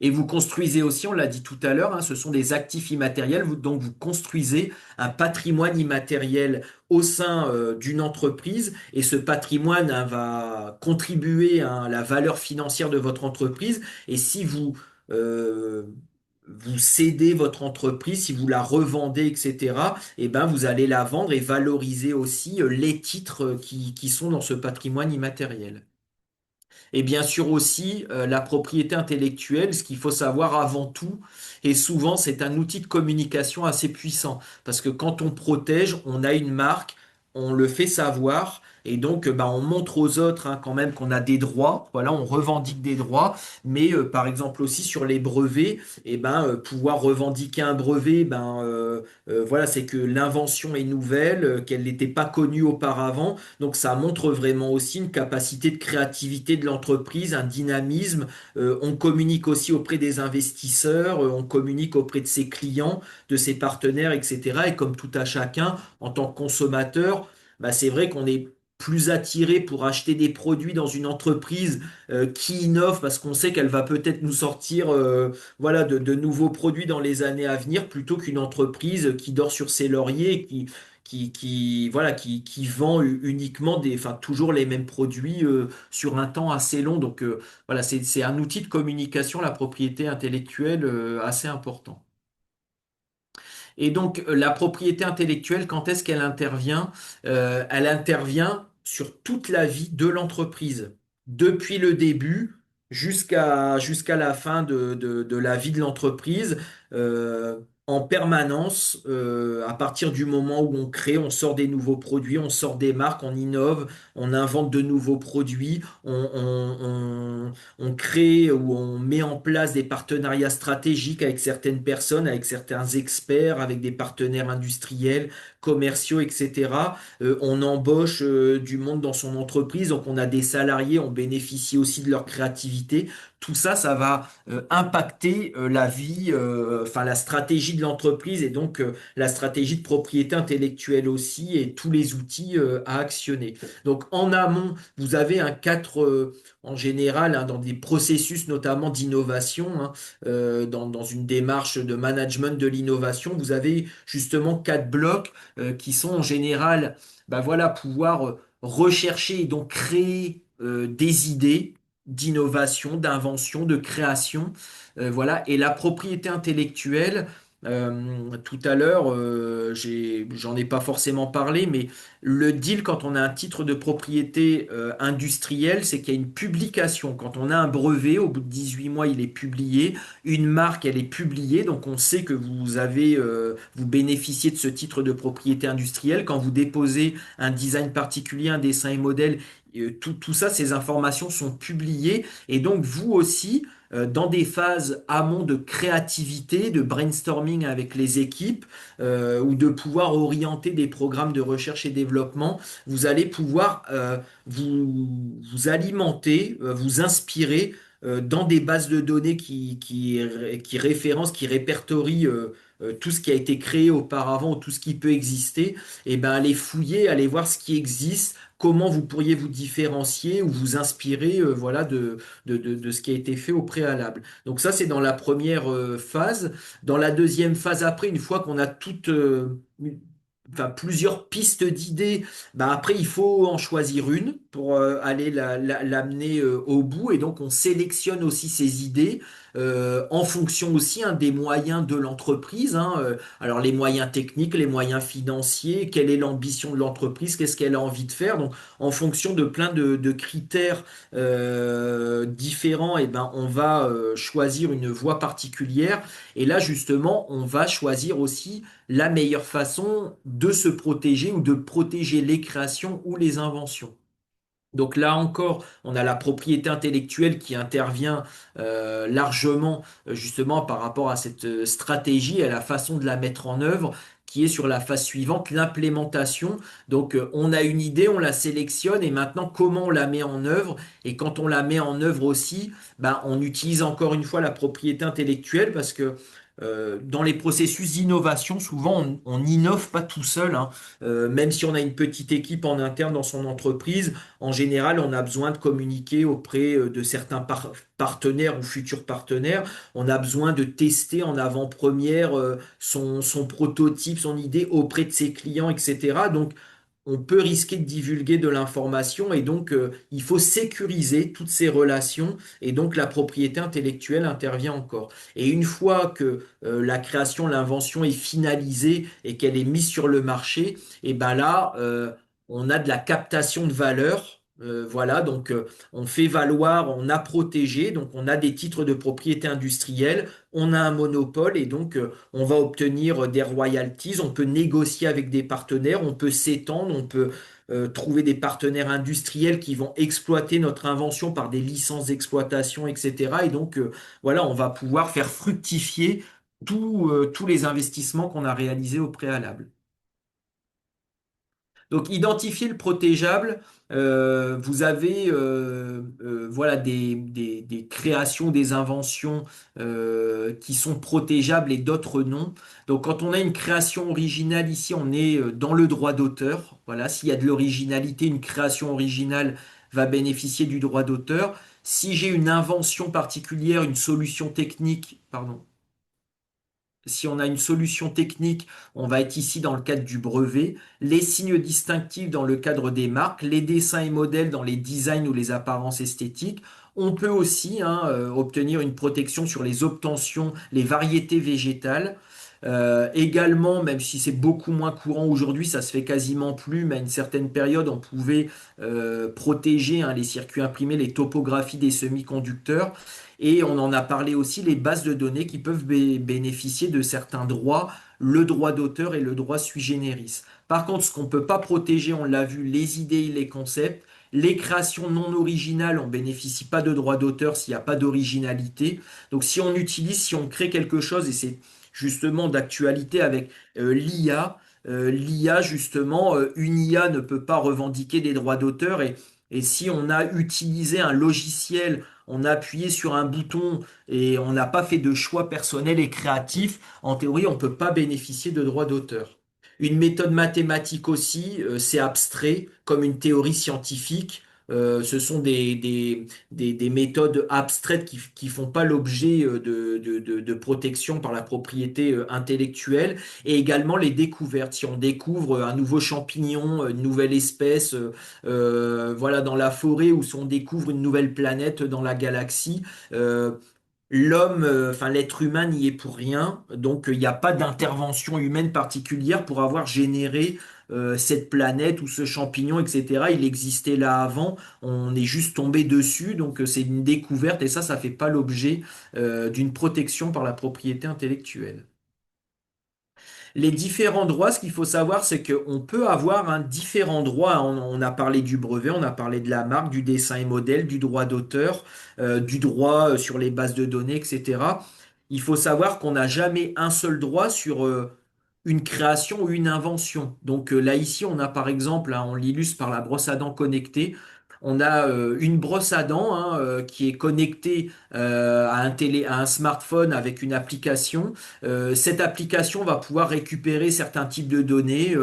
Et vous construisez aussi, on l'a dit tout à l'heure, hein, ce sont des actifs immatériels, donc vous construisez un patrimoine immatériel au sein d'une entreprise, et ce patrimoine hein, va contribuer hein, à la valeur financière de votre entreprise. Et si euh, vous cédez votre entreprise, si vous la revendez, etc., eh ben vous allez la vendre et valoriser aussi les titres qui sont dans ce patrimoine immatériel. Et bien sûr aussi la propriété intellectuelle, ce qu'il faut savoir avant tout, et souvent c'est un outil de communication assez puissant, parce que quand on protège, on a une marque, on le fait savoir, et donc bah, on montre aux autres hein, quand même qu'on a des droits, voilà, on revendique des droits, mais par exemple aussi sur les brevets, et ben pouvoir revendiquer un brevet, voilà, c'est que l'invention est nouvelle, qu'elle n'était pas connue auparavant, donc ça montre vraiment aussi une capacité de créativité de l'entreprise, un dynamisme. On communique aussi auprès des investisseurs, on communique auprès de ses clients, de ses partenaires, etc. Et comme tout à chacun, en tant que consommateur, bah, c'est vrai qu'on est plus attiré pour acheter des produits dans une entreprise qui innove parce qu'on sait qu'elle va peut-être nous sortir voilà, de nouveaux produits dans les années à venir plutôt qu'une entreprise qui dort sur ses lauriers et voilà, qui vend uniquement enfin, toujours les mêmes produits sur un temps assez long. Donc voilà, c'est un outil de communication, la propriété intellectuelle, assez important. Et donc, la propriété intellectuelle, quand est-ce qu'elle intervient? Elle intervient sur toute la vie de l'entreprise, depuis le début jusqu'à la fin de la vie de l'entreprise, en permanence, à partir du moment où on crée, on sort des nouveaux produits, on sort des marques, on innove, on invente de nouveaux produits, on crée ou on met en place des partenariats stratégiques avec certaines personnes, avec certains experts, avec des partenaires industriels, commerciaux, etc. On embauche du monde dans son entreprise, donc on a des salariés, on bénéficie aussi de leur créativité. Tout ça, ça va impacter la vie, enfin la stratégie de l'entreprise et donc la stratégie de propriété intellectuelle aussi et tous les outils à actionner. Donc en amont, vous avez un cadre en général, hein, dans des processus notamment d'innovation, hein, dans une démarche de management de l'innovation, vous avez justement quatre blocs qui sont en général, bah voilà, pouvoir rechercher et donc créer des idées d'innovation, d'invention, de création, voilà. Et la propriété intellectuelle, tout à l'heure, j'en ai pas forcément parlé, mais le deal, quand on a un titre de propriété industrielle, c'est qu'il y a une publication. Quand on a un brevet, au bout de 18 mois, il est publié. Une marque, elle est publiée. Donc, on sait que vous bénéficiez de ce titre de propriété industrielle. Quand vous déposez un design particulier, un dessin et modèle, tout ça, ces informations sont publiées. Et donc, vous aussi, dans des phases amont de créativité, de brainstorming avec les équipes, ou de pouvoir orienter des programmes de recherche et développement, vous allez pouvoir vous alimenter, vous inspirer dans des bases de données qui référencent, qui répertorient tout ce qui a été créé auparavant ou tout ce qui peut exister, et ben allez fouiller, allez voir ce qui existe, comment vous pourriez vous différencier ou vous inspirer voilà, de ce qui a été fait au préalable. Donc ça, c'est dans la première phase. Dans la deuxième phase après, une fois qu'on a enfin, plusieurs pistes d'idées, bah après il faut en choisir une pour aller l'amener au bout. Et donc on sélectionne aussi ces idées en fonction aussi hein, des moyens de l'entreprise. Hein, alors les moyens techniques, les moyens financiers, quelle est l'ambition de l'entreprise, qu'est-ce qu'elle a envie de faire. Donc en fonction de plein de critères différents, et ben, on va choisir une voie particulière. Et là, justement, on va choisir aussi la meilleure façon de se protéger ou de protéger les créations ou les inventions. Donc là encore, on a la propriété intellectuelle qui intervient largement justement par rapport à cette stratégie et à la façon de la mettre en œuvre, qui est sur la phase suivante, l'implémentation. Donc on a une idée, on la sélectionne et maintenant comment on la met en œuvre. Et quand on la met en œuvre aussi, ben, on utilise encore une fois la propriété intellectuelle parce que dans les processus d'innovation, souvent on n'innove pas tout seul, hein. Même si on a une petite équipe en interne dans son entreprise. En général, on a besoin de communiquer auprès de certains partenaires ou futurs partenaires. On a besoin de tester en avant-première son prototype, son idée auprès de ses clients, etc. Donc, on peut risquer de divulguer de l'information et donc il faut sécuriser toutes ces relations et donc la propriété intellectuelle intervient encore. Et une fois que la création, l'invention est finalisée et qu'elle est mise sur le marché, et ben là, on a de la captation de valeur. Voilà, donc on fait valoir, on a protégé, donc on a des titres de propriété industrielle, on a un monopole et donc on va obtenir des royalties, on peut négocier avec des partenaires, on peut s'étendre, on peut trouver des partenaires industriels qui vont exploiter notre invention par des licences d'exploitation, etc. Et donc voilà, on va pouvoir faire fructifier tous les investissements qu'on a réalisés au préalable. Donc, identifier le protégeable, vous avez voilà des créations, des inventions qui sont protégeables et d'autres non. Donc, quand on a une création originale ici, on est dans le droit d'auteur. Voilà, s'il y a de l'originalité, une création originale va bénéficier du droit d'auteur. Si j'ai une invention particulière, une solution technique, pardon. Si on a une solution technique, on va être ici dans le cadre du brevet, les signes distinctifs dans le cadre des marques, les dessins et modèles dans les designs ou les apparences esthétiques. On peut aussi obtenir une protection sur les obtentions, les variétés végétales. Également, même si c'est beaucoup moins courant aujourd'hui, ça se fait quasiment plus, mais à une certaine période, on pouvait protéger les circuits imprimés, les topographies des semi-conducteurs. Et on en a parlé aussi, les bases de données qui peuvent bénéficier de certains droits, le droit d'auteur et le droit sui generis. Par contre, ce qu'on ne peut pas protéger, on l'a vu, les idées et les concepts. Les créations non originales, on ne bénéficie pas de droit d'auteur s'il n'y a pas d'originalité. Donc si on utilise, si on crée quelque chose, et c'est justement d'actualité avec l'IA, l'IA justement, une IA ne peut pas revendiquer des droits d'auteur et si on a utilisé un logiciel, on a appuyé sur un bouton et on n'a pas fait de choix personnel et créatif, en théorie, on ne peut pas bénéficier de droits d'auteur. Une méthode mathématique aussi, c'est abstrait, comme une théorie scientifique. Ce sont des méthodes abstraites qui font pas l'objet de protection par la propriété intellectuelle. Et également les découvertes. Si on découvre un nouveau champignon, une nouvelle espèce, voilà, dans la forêt, ou si on découvre une nouvelle planète dans la galaxie, l'homme, enfin l'être humain n'y est pour rien, donc il n'y a pas d'intervention humaine particulière pour avoir généré cette planète ou ce champignon, etc. Il existait là avant, on est juste tombé dessus, donc c'est une découverte et ça fait pas l'objet d'une protection par la propriété intellectuelle. Les différents droits, ce qu'il faut savoir, c'est qu'on peut avoir un différent droit. On a parlé du brevet, on a parlé de la marque, du dessin et modèle, du droit d'auteur, du droit sur les bases de données, etc. Il faut savoir qu'on n'a jamais un seul droit sur une création ou une invention. Donc là, ici, on a par exemple, on l'illustre par la brosse à dents connectée. On a une brosse à dents qui est connectée à un smartphone avec une application. Cette application va pouvoir récupérer certains types de données.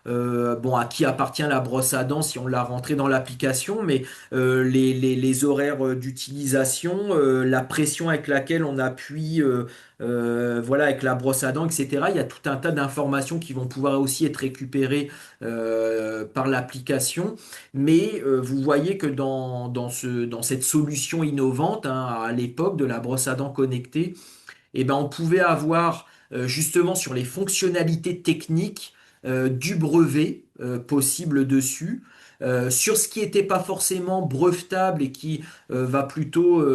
Bon, à qui appartient la brosse à dents si on l'a rentrée dans l'application, mais les horaires d'utilisation, la pression avec laquelle on appuie, voilà, avec la brosse à dents, etc. Il y a tout un tas d'informations qui vont pouvoir aussi être récupérées par l'application. Mais vous voyez que dans cette solution innovante, à l'époque de la brosse à dents connectée, eh ben, on pouvait avoir justement sur les fonctionnalités techniques du brevet possible dessus. Sur ce qui n'était pas forcément brevetable et qui va plutôt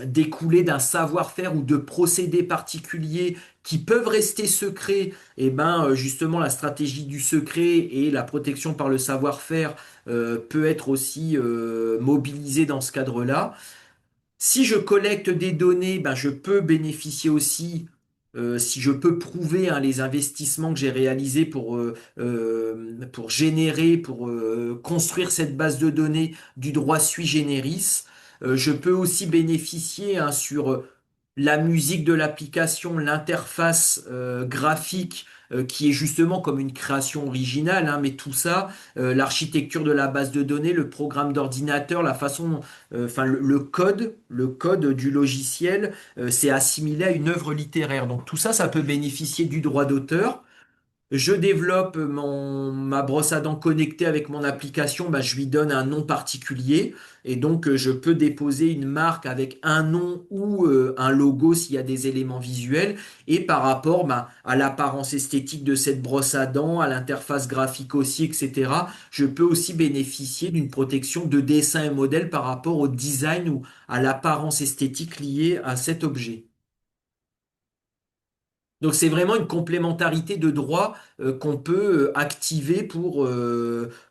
découler d'un savoir-faire ou de procédés particuliers qui peuvent rester secrets, et ben justement la stratégie du secret et la protection par le savoir-faire peut être aussi mobilisée dans ce cadre-là. Si je collecte des données, ben, je peux bénéficier aussi, si je peux prouver hein, les investissements que j'ai réalisés pour générer, pour construire cette base de données du droit sui generis. Je peux aussi bénéficier hein, sur la musique de l'application, l'interface graphique qui est justement comme une création originale, hein, mais tout ça, l'architecture de la base de données, le programme d'ordinateur, la façon, enfin le code du logiciel, c'est assimilé à une œuvre littéraire. Donc tout ça, ça peut bénéficier du droit d'auteur. Je développe ma brosse à dents connectée avec mon application, bah, je lui donne un nom particulier et donc je peux déposer une marque avec un nom ou un logo s'il y a des éléments visuels et par rapport bah, à l'apparence esthétique de cette brosse à dents, à l'interface graphique aussi, etc. Je peux aussi bénéficier d'une protection de dessin et modèle par rapport au design ou à l'apparence esthétique liée à cet objet. Donc c'est vraiment une complémentarité de droit qu'on peut activer pour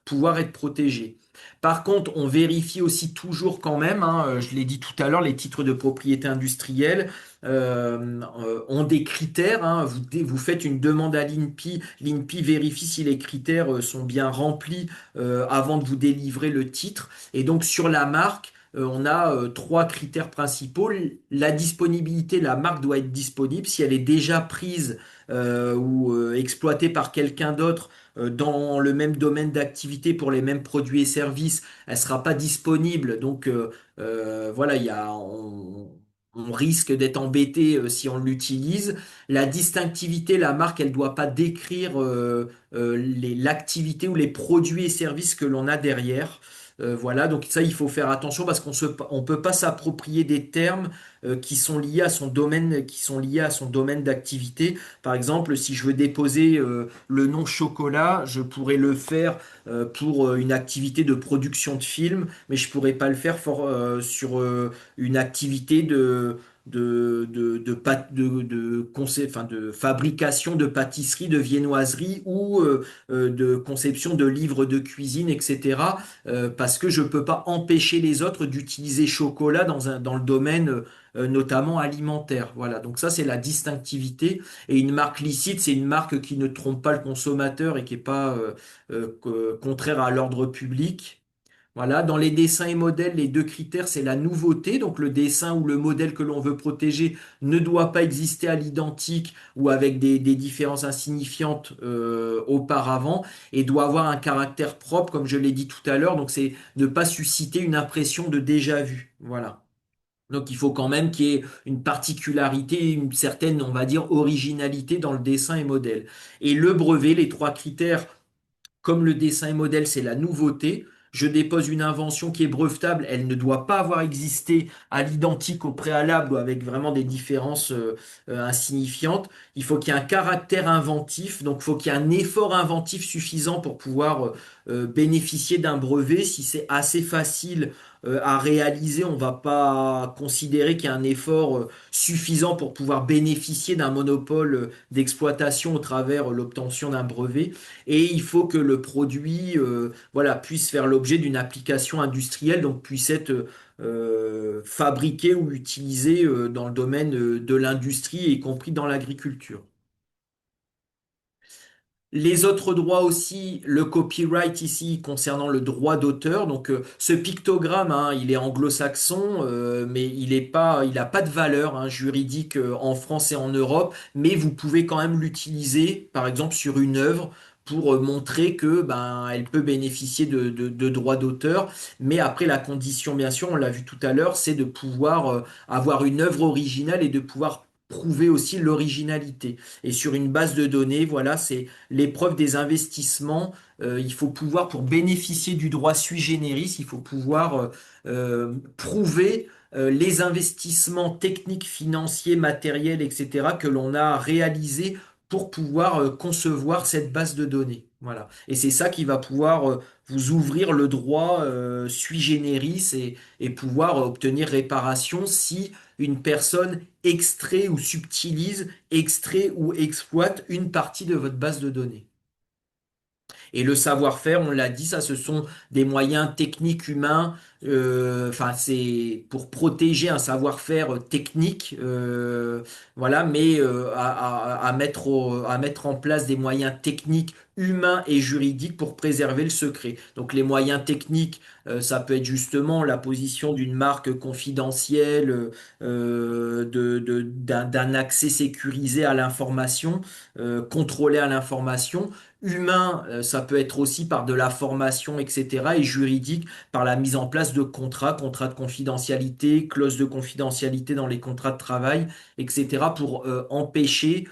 pouvoir être protégé. Par contre, on vérifie aussi toujours quand même, hein, je l'ai dit tout à l'heure, les titres de propriété industrielle ont des critères. Hein. Vous faites une demande à l'INPI, l'INPI vérifie si les critères sont bien remplis avant de vous délivrer le titre. Et donc sur la marque, on a trois critères principaux. La disponibilité, la marque doit être disponible. Si elle est déjà prise ou exploitée par quelqu'un d'autre dans le même domaine d'activité pour les mêmes produits et services, elle sera pas disponible. Donc voilà, on risque d'être embêté si on l'utilise. La distinctivité, la marque, elle doit pas décrire l'activité ou les produits et services que l'on a derrière. Voilà, donc ça, il faut faire attention parce on peut pas s'approprier des termes qui sont liés à son domaine, qui sont liés à son domaine d'activité. Par exemple, si je veux déposer le nom chocolat, je pourrais le faire pour une activité de production de film, mais je pourrais pas le faire sur une activité enfin, de fabrication de pâtisserie, de viennoiserie ou de conception de livres de cuisine, etc. Parce que je peux pas empêcher les autres d'utiliser chocolat dans le domaine notamment alimentaire. Voilà, donc ça c'est la distinctivité. Et une marque licite, c'est une marque qui ne trompe pas le consommateur et qui est pas contraire à l'ordre public. Voilà, dans les dessins et modèles, les deux critères, c'est la nouveauté. Donc le dessin ou le modèle que l'on veut protéger ne doit pas exister à l'identique ou avec des différences insignifiantes auparavant et doit avoir un caractère propre, comme je l'ai dit tout à l'heure. Donc c'est ne pas susciter une impression de déjà vu. Voilà. Donc il faut quand même qu'il y ait une particularité, une certaine, on va dire, originalité dans le dessin et modèle. Et le brevet, les trois critères comme le dessin et modèle, c'est la nouveauté. Je dépose une invention qui est brevetable, elle ne doit pas avoir existé à l'identique au préalable ou avec vraiment des différences insignifiantes. Il faut qu'il y ait un caractère inventif, donc il faut qu'il y ait un effort inventif suffisant pour pouvoir bénéficier d'un brevet. Si c'est assez facile à réaliser, on ne va pas considérer qu'il y a un effort suffisant pour pouvoir bénéficier d'un monopole d'exploitation au travers l'obtention d'un brevet et il faut que le produit voilà, puisse faire l'objet d'une application industrielle, donc puisse être fabriqué ou utilisé dans le domaine de l'industrie, y compris dans l'agriculture. Les autres droits aussi, le copyright ici concernant le droit d'auteur. Donc ce pictogramme, hein, il est anglo-saxon, mais il a pas de valeur hein, juridique en France et en Europe. Mais vous pouvez quand même l'utiliser, par exemple sur une œuvre, pour montrer que ben elle peut bénéficier de droits d'auteur. Mais après la condition, bien sûr, on l'a vu tout à l'heure, c'est de pouvoir avoir une œuvre originale et de pouvoir prouver aussi l'originalité. Et sur une base de données, voilà, c'est l'épreuve des investissements. Il faut pouvoir, pour bénéficier du droit sui generis, il faut pouvoir prouver les investissements techniques, financiers, matériels, etc., que l'on a réalisés pour pouvoir concevoir cette base de données. Voilà. Et c'est ça qui va pouvoir vous ouvrir le droit sui generis et pouvoir obtenir réparation si une personne extrait ou subtilise, extrait ou exploite une partie de votre base de données. Et le savoir-faire, on l'a dit, ça, ce sont des moyens techniques humains. Enfin, c'est pour protéger un savoir-faire technique, voilà, mais à mettre en place des moyens techniques humains et juridiques pour préserver le secret. Donc, les moyens techniques, ça peut être justement la position d'une marque confidentielle, d'un accès sécurisé à l'information, contrôlé à l'information. Humain, ça peut être aussi par de la formation, etc. Et juridique, par la mise en place de contrats, contrats de confidentialité, clauses de confidentialité dans les contrats de travail, etc. pour empêcher,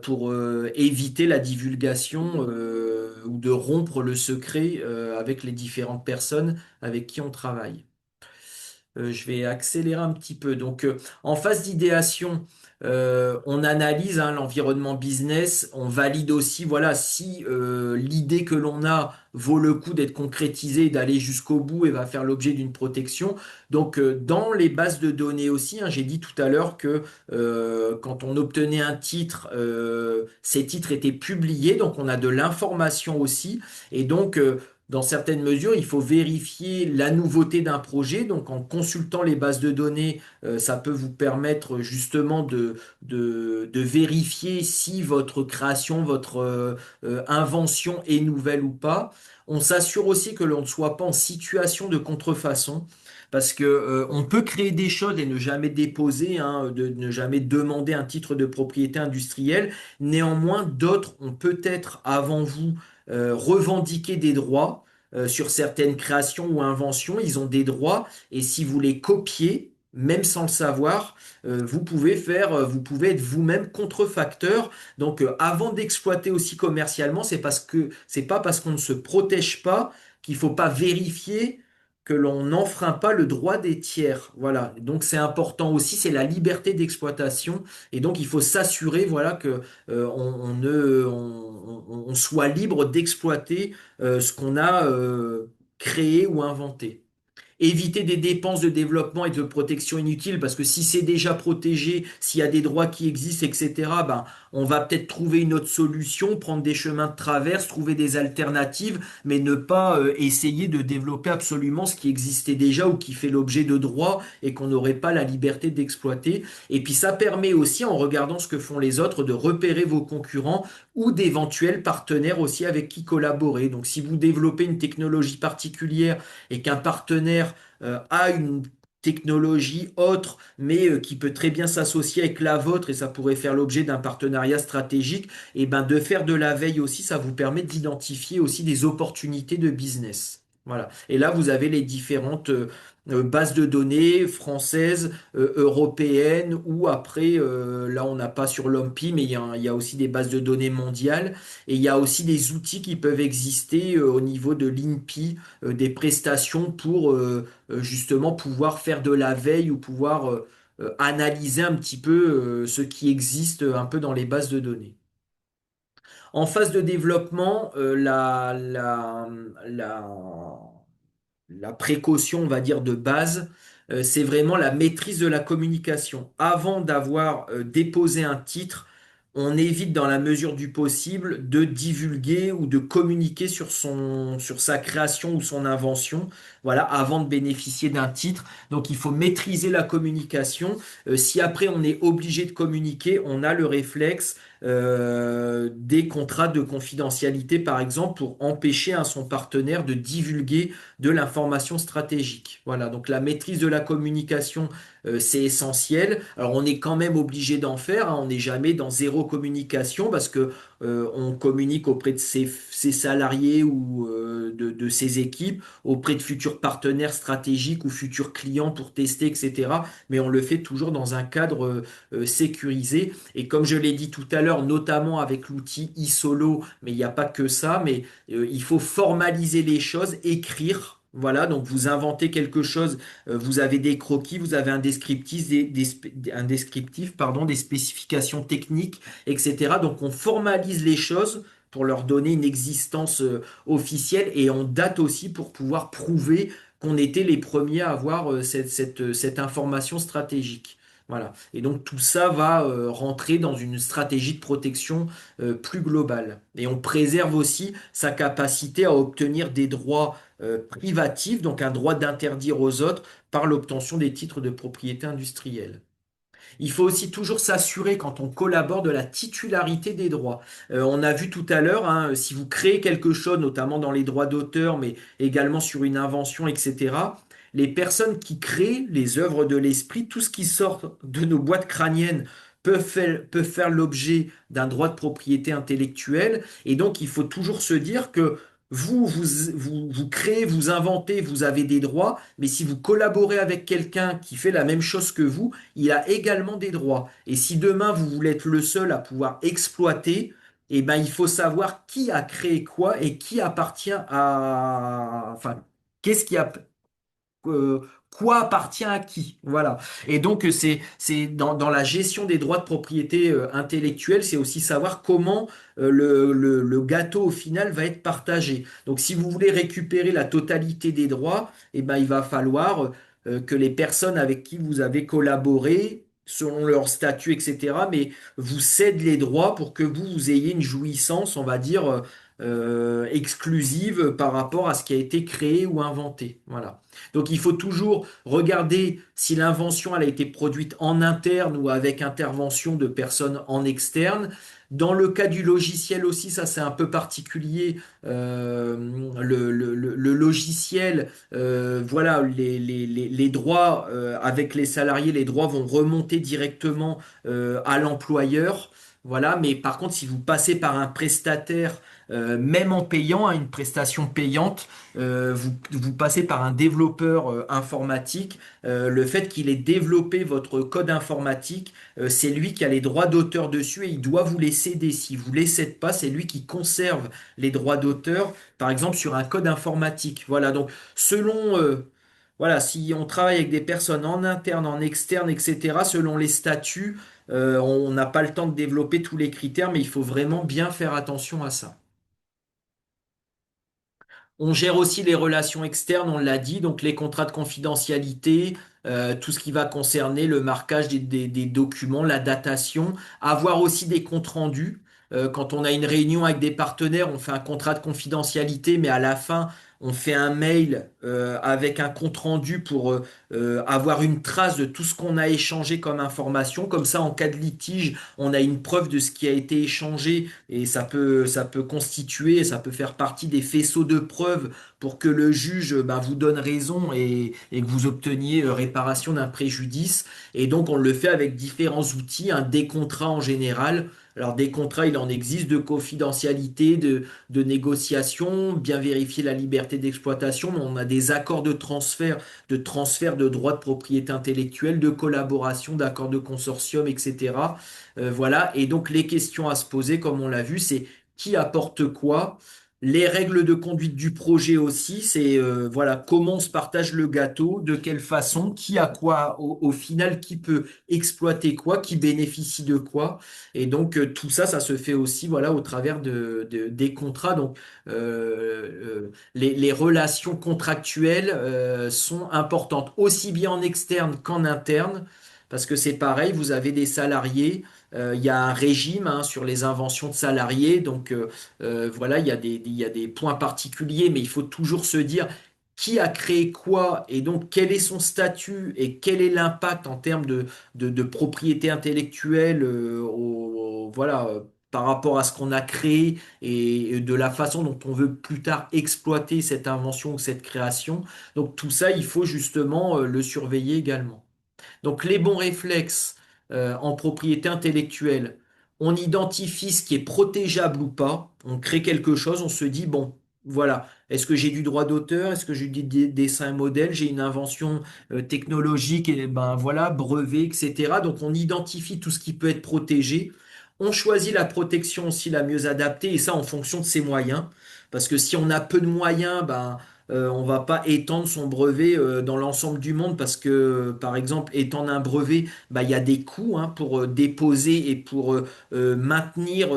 pour éviter la divulgation ou de rompre le secret avec les différentes personnes avec qui on travaille. Je vais accélérer un petit peu. Donc, en phase d'idéation, on analyse hein, l'environnement business, on valide aussi, voilà, si l'idée que l'on a vaut le coup d'être concrétisée, d'aller jusqu'au bout et va faire l'objet d'une protection. Donc, dans les bases de données aussi, hein, j'ai dit tout à l'heure que quand on obtenait un titre, ces titres étaient publiés, donc on a de l'information aussi, et donc dans certaines mesures, il faut vérifier la nouveauté d'un projet. Donc, en consultant les bases de données, ça peut vous permettre justement de vérifier si votre création, votre invention est nouvelle ou pas. On s'assure aussi que l'on ne soit pas en situation de contrefaçon. Parce que, on peut créer des choses et ne jamais déposer, hein, ne jamais demander un titre de propriété industrielle. Néanmoins, d'autres ont peut-être avant vous revendiquer des droits sur certaines créations ou inventions. Ils ont des droits et si vous les copiez, même sans le savoir, vous pouvez être vous-même contrefacteur. Donc, avant d'exploiter aussi commercialement, c'est pas parce qu'on ne se protège pas qu'il faut pas vérifier que l'on n'enfreint pas le droit des tiers. Voilà. Donc, c'est important aussi, c'est la liberté d'exploitation. Et donc, il faut s'assurer, voilà, que on ne, on soit libre d'exploiter ce qu'on a créé ou inventé. Éviter des dépenses de développement et de protection inutiles, parce que si c'est déjà protégé, s'il y a des droits qui existent, etc., ben, on va peut-être trouver une autre solution, prendre des chemins de traverse, trouver des alternatives, mais ne pas essayer de développer absolument ce qui existait déjà ou qui fait l'objet de droits et qu'on n'aurait pas la liberté d'exploiter. Et puis ça permet aussi, en regardant ce que font les autres, de repérer vos concurrents ou d'éventuels partenaires aussi avec qui collaborer. Donc si vous développez une technologie particulière et qu'un partenaire a une technologie autre, mais qui peut très bien s'associer avec la vôtre et ça pourrait faire l'objet d'un partenariat stratégique, et ben de faire de la veille aussi, ça vous permet d'identifier aussi des opportunités de business. Voilà. Et là, vous avez les différentes bases de données françaises, européennes, ou après, là, on n'a pas sur l'OMPI, mais il y a aussi des bases de données mondiales. Et il y a aussi des outils qui peuvent exister au niveau de l'INPI, des prestations pour justement pouvoir faire de la veille ou pouvoir analyser un petit peu ce qui existe un peu dans les bases de données. En phase de développement, la précaution, on va dire, de base, c'est vraiment la maîtrise de la communication. Avant d'avoir déposé un titre, on évite dans la mesure du possible de divulguer ou de communiquer sur sa création ou son invention, voilà, avant de bénéficier d'un titre. Donc il faut maîtriser la communication. Si après on est obligé de communiquer, on a le réflexe des contrats de confidentialité, par exemple, pour empêcher à son partenaire de divulguer de l'information stratégique. Voilà, donc la maîtrise de la communication, c'est essentiel. Alors on est quand même obligé d'en faire, hein. On n'est jamais dans zéro communication parce que on communique auprès de ses salariés ou de ses équipes, auprès de futurs partenaires stratégiques ou futurs clients pour tester, etc. Mais on le fait toujours dans un cadre sécurisé. Et comme je l'ai dit tout à l'heure, notamment avec l'outil iSolo, mais il n'y a pas que ça, mais il faut formaliser les choses, écrire. Voilà, donc vous inventez quelque chose, vous avez des croquis, vous avez un descriptif, un descriptif, pardon, des spécifications techniques, etc. Donc on formalise les choses pour leur donner une existence officielle et on date aussi pour pouvoir prouver qu'on était les premiers à avoir cette information stratégique. Voilà. Et donc tout ça va rentrer dans une stratégie de protection plus globale. Et on préserve aussi sa capacité à obtenir des droits privatifs, donc un droit d'interdire aux autres par l'obtention des titres de propriété industrielle. Il faut aussi toujours s'assurer quand on collabore de la titularité des droits. On a vu tout à l'heure, hein, si vous créez quelque chose, notamment dans les droits d'auteur, mais également sur une invention, etc., les personnes qui créent les œuvres de l'esprit, tout ce qui sort de nos boîtes crâniennes peuvent faire l'objet d'un droit de propriété intellectuelle. Et donc, il faut toujours se dire que vous créez, vous inventez, vous avez des droits, mais si vous collaborez avec quelqu'un qui fait la même chose que vous, il a également des droits. Et si demain vous voulez être le seul à pouvoir exploiter, eh ben, il faut savoir qui a créé quoi et qui appartient à, enfin, qu'est-ce qui a, euh, quoi appartient à qui. Voilà. Et donc, c'est dans la gestion des droits de propriété intellectuelle, c'est aussi savoir comment le gâteau au final va être partagé. Donc, si vous voulez récupérer la totalité des droits, eh ben, il va falloir que les personnes avec qui vous avez collaboré, selon leur statut, etc., mais vous cèdent les droits pour que vous ayez une jouissance, on va dire, exclusive par rapport à ce qui a été créé ou inventé. Voilà. Donc il faut toujours regarder si l'invention elle a été produite en interne ou avec intervention de personnes en externe. Dans le cas du logiciel aussi, ça c'est un peu particulier. Le logiciel, voilà, les droits avec les salariés, les droits vont remonter directement à l'employeur. Voilà, mais par contre, si vous passez par un prestataire, même en payant, à une prestation payante, vous passez par un développeur informatique. Le fait qu'il ait développé votre code informatique, c'est lui qui a les droits d'auteur dessus et il doit vous les céder. Si vous les cèdez pas, c'est lui qui conserve les droits d'auteur, par exemple sur un code informatique. Voilà, donc selon voilà, si on travaille avec des personnes en interne, en externe, etc., selon les statuts, on n'a pas le temps de développer tous les critères, mais il faut vraiment bien faire attention à ça. On gère aussi les relations externes, on l'a dit, donc les contrats de confidentialité, tout ce qui va concerner le marquage des documents, la datation, avoir aussi des comptes rendus. Quand on a une réunion avec des partenaires, on fait un contrat de confidentialité, mais à la fin, on fait un mail avec un compte rendu pour avoir une trace de tout ce qu'on a échangé comme information. Comme ça, en cas de litige, on a une preuve de ce qui a été échangé et ça peut constituer, ça peut faire partie des faisceaux de preuves pour que le juge ben, vous donne raison et que vous obteniez réparation d'un préjudice. Et donc, on le fait avec différents outils, des contrats en général. Alors, des contrats, il en existe de confidentialité, de négociation, bien vérifier la liberté d'exploitation, mais on a des accords de transfert de droits de propriété intellectuelle, de collaboration, d'accords de consortium, etc. Voilà. Et donc, les questions à se poser, comme on l'a vu, c'est qui apporte quoi? Les règles de conduite du projet aussi, c'est voilà comment on se partage le gâteau, de quelle façon, qui a quoi au final, qui peut exploiter quoi, qui bénéficie de quoi. Et donc tout ça, ça se fait aussi voilà au travers des contrats. Donc les relations contractuelles sont importantes aussi bien en externe qu'en interne. Parce que c'est pareil, vous avez des salariés, il y a un régime hein, sur les inventions de salariés, donc voilà, il y a des points particuliers, mais il faut toujours se dire qui a créé quoi et donc quel est son statut et quel est l'impact en termes de propriété intellectuelle voilà, par rapport à ce qu'on a créé et de la façon dont on veut plus tard exploiter cette invention ou cette création. Donc tout ça, il faut justement le surveiller également. Donc les bons réflexes en propriété intellectuelle, on identifie ce qui est protégeable ou pas, on crée quelque chose, on se dit, bon, voilà, est-ce que j'ai du droit d'auteur, est-ce que j'ai du dessin modèle, j'ai une invention technologique, et ben voilà, brevet, etc. Donc on identifie tout ce qui peut être protégé. On choisit la protection aussi la mieux adaptée, et ça en fonction de ses moyens. Parce que si on a peu de moyens, ben, on va pas étendre son brevet dans l'ensemble du monde parce que, par exemple, étendre un brevet, bah, il y a des coûts hein, pour déposer et pour maintenir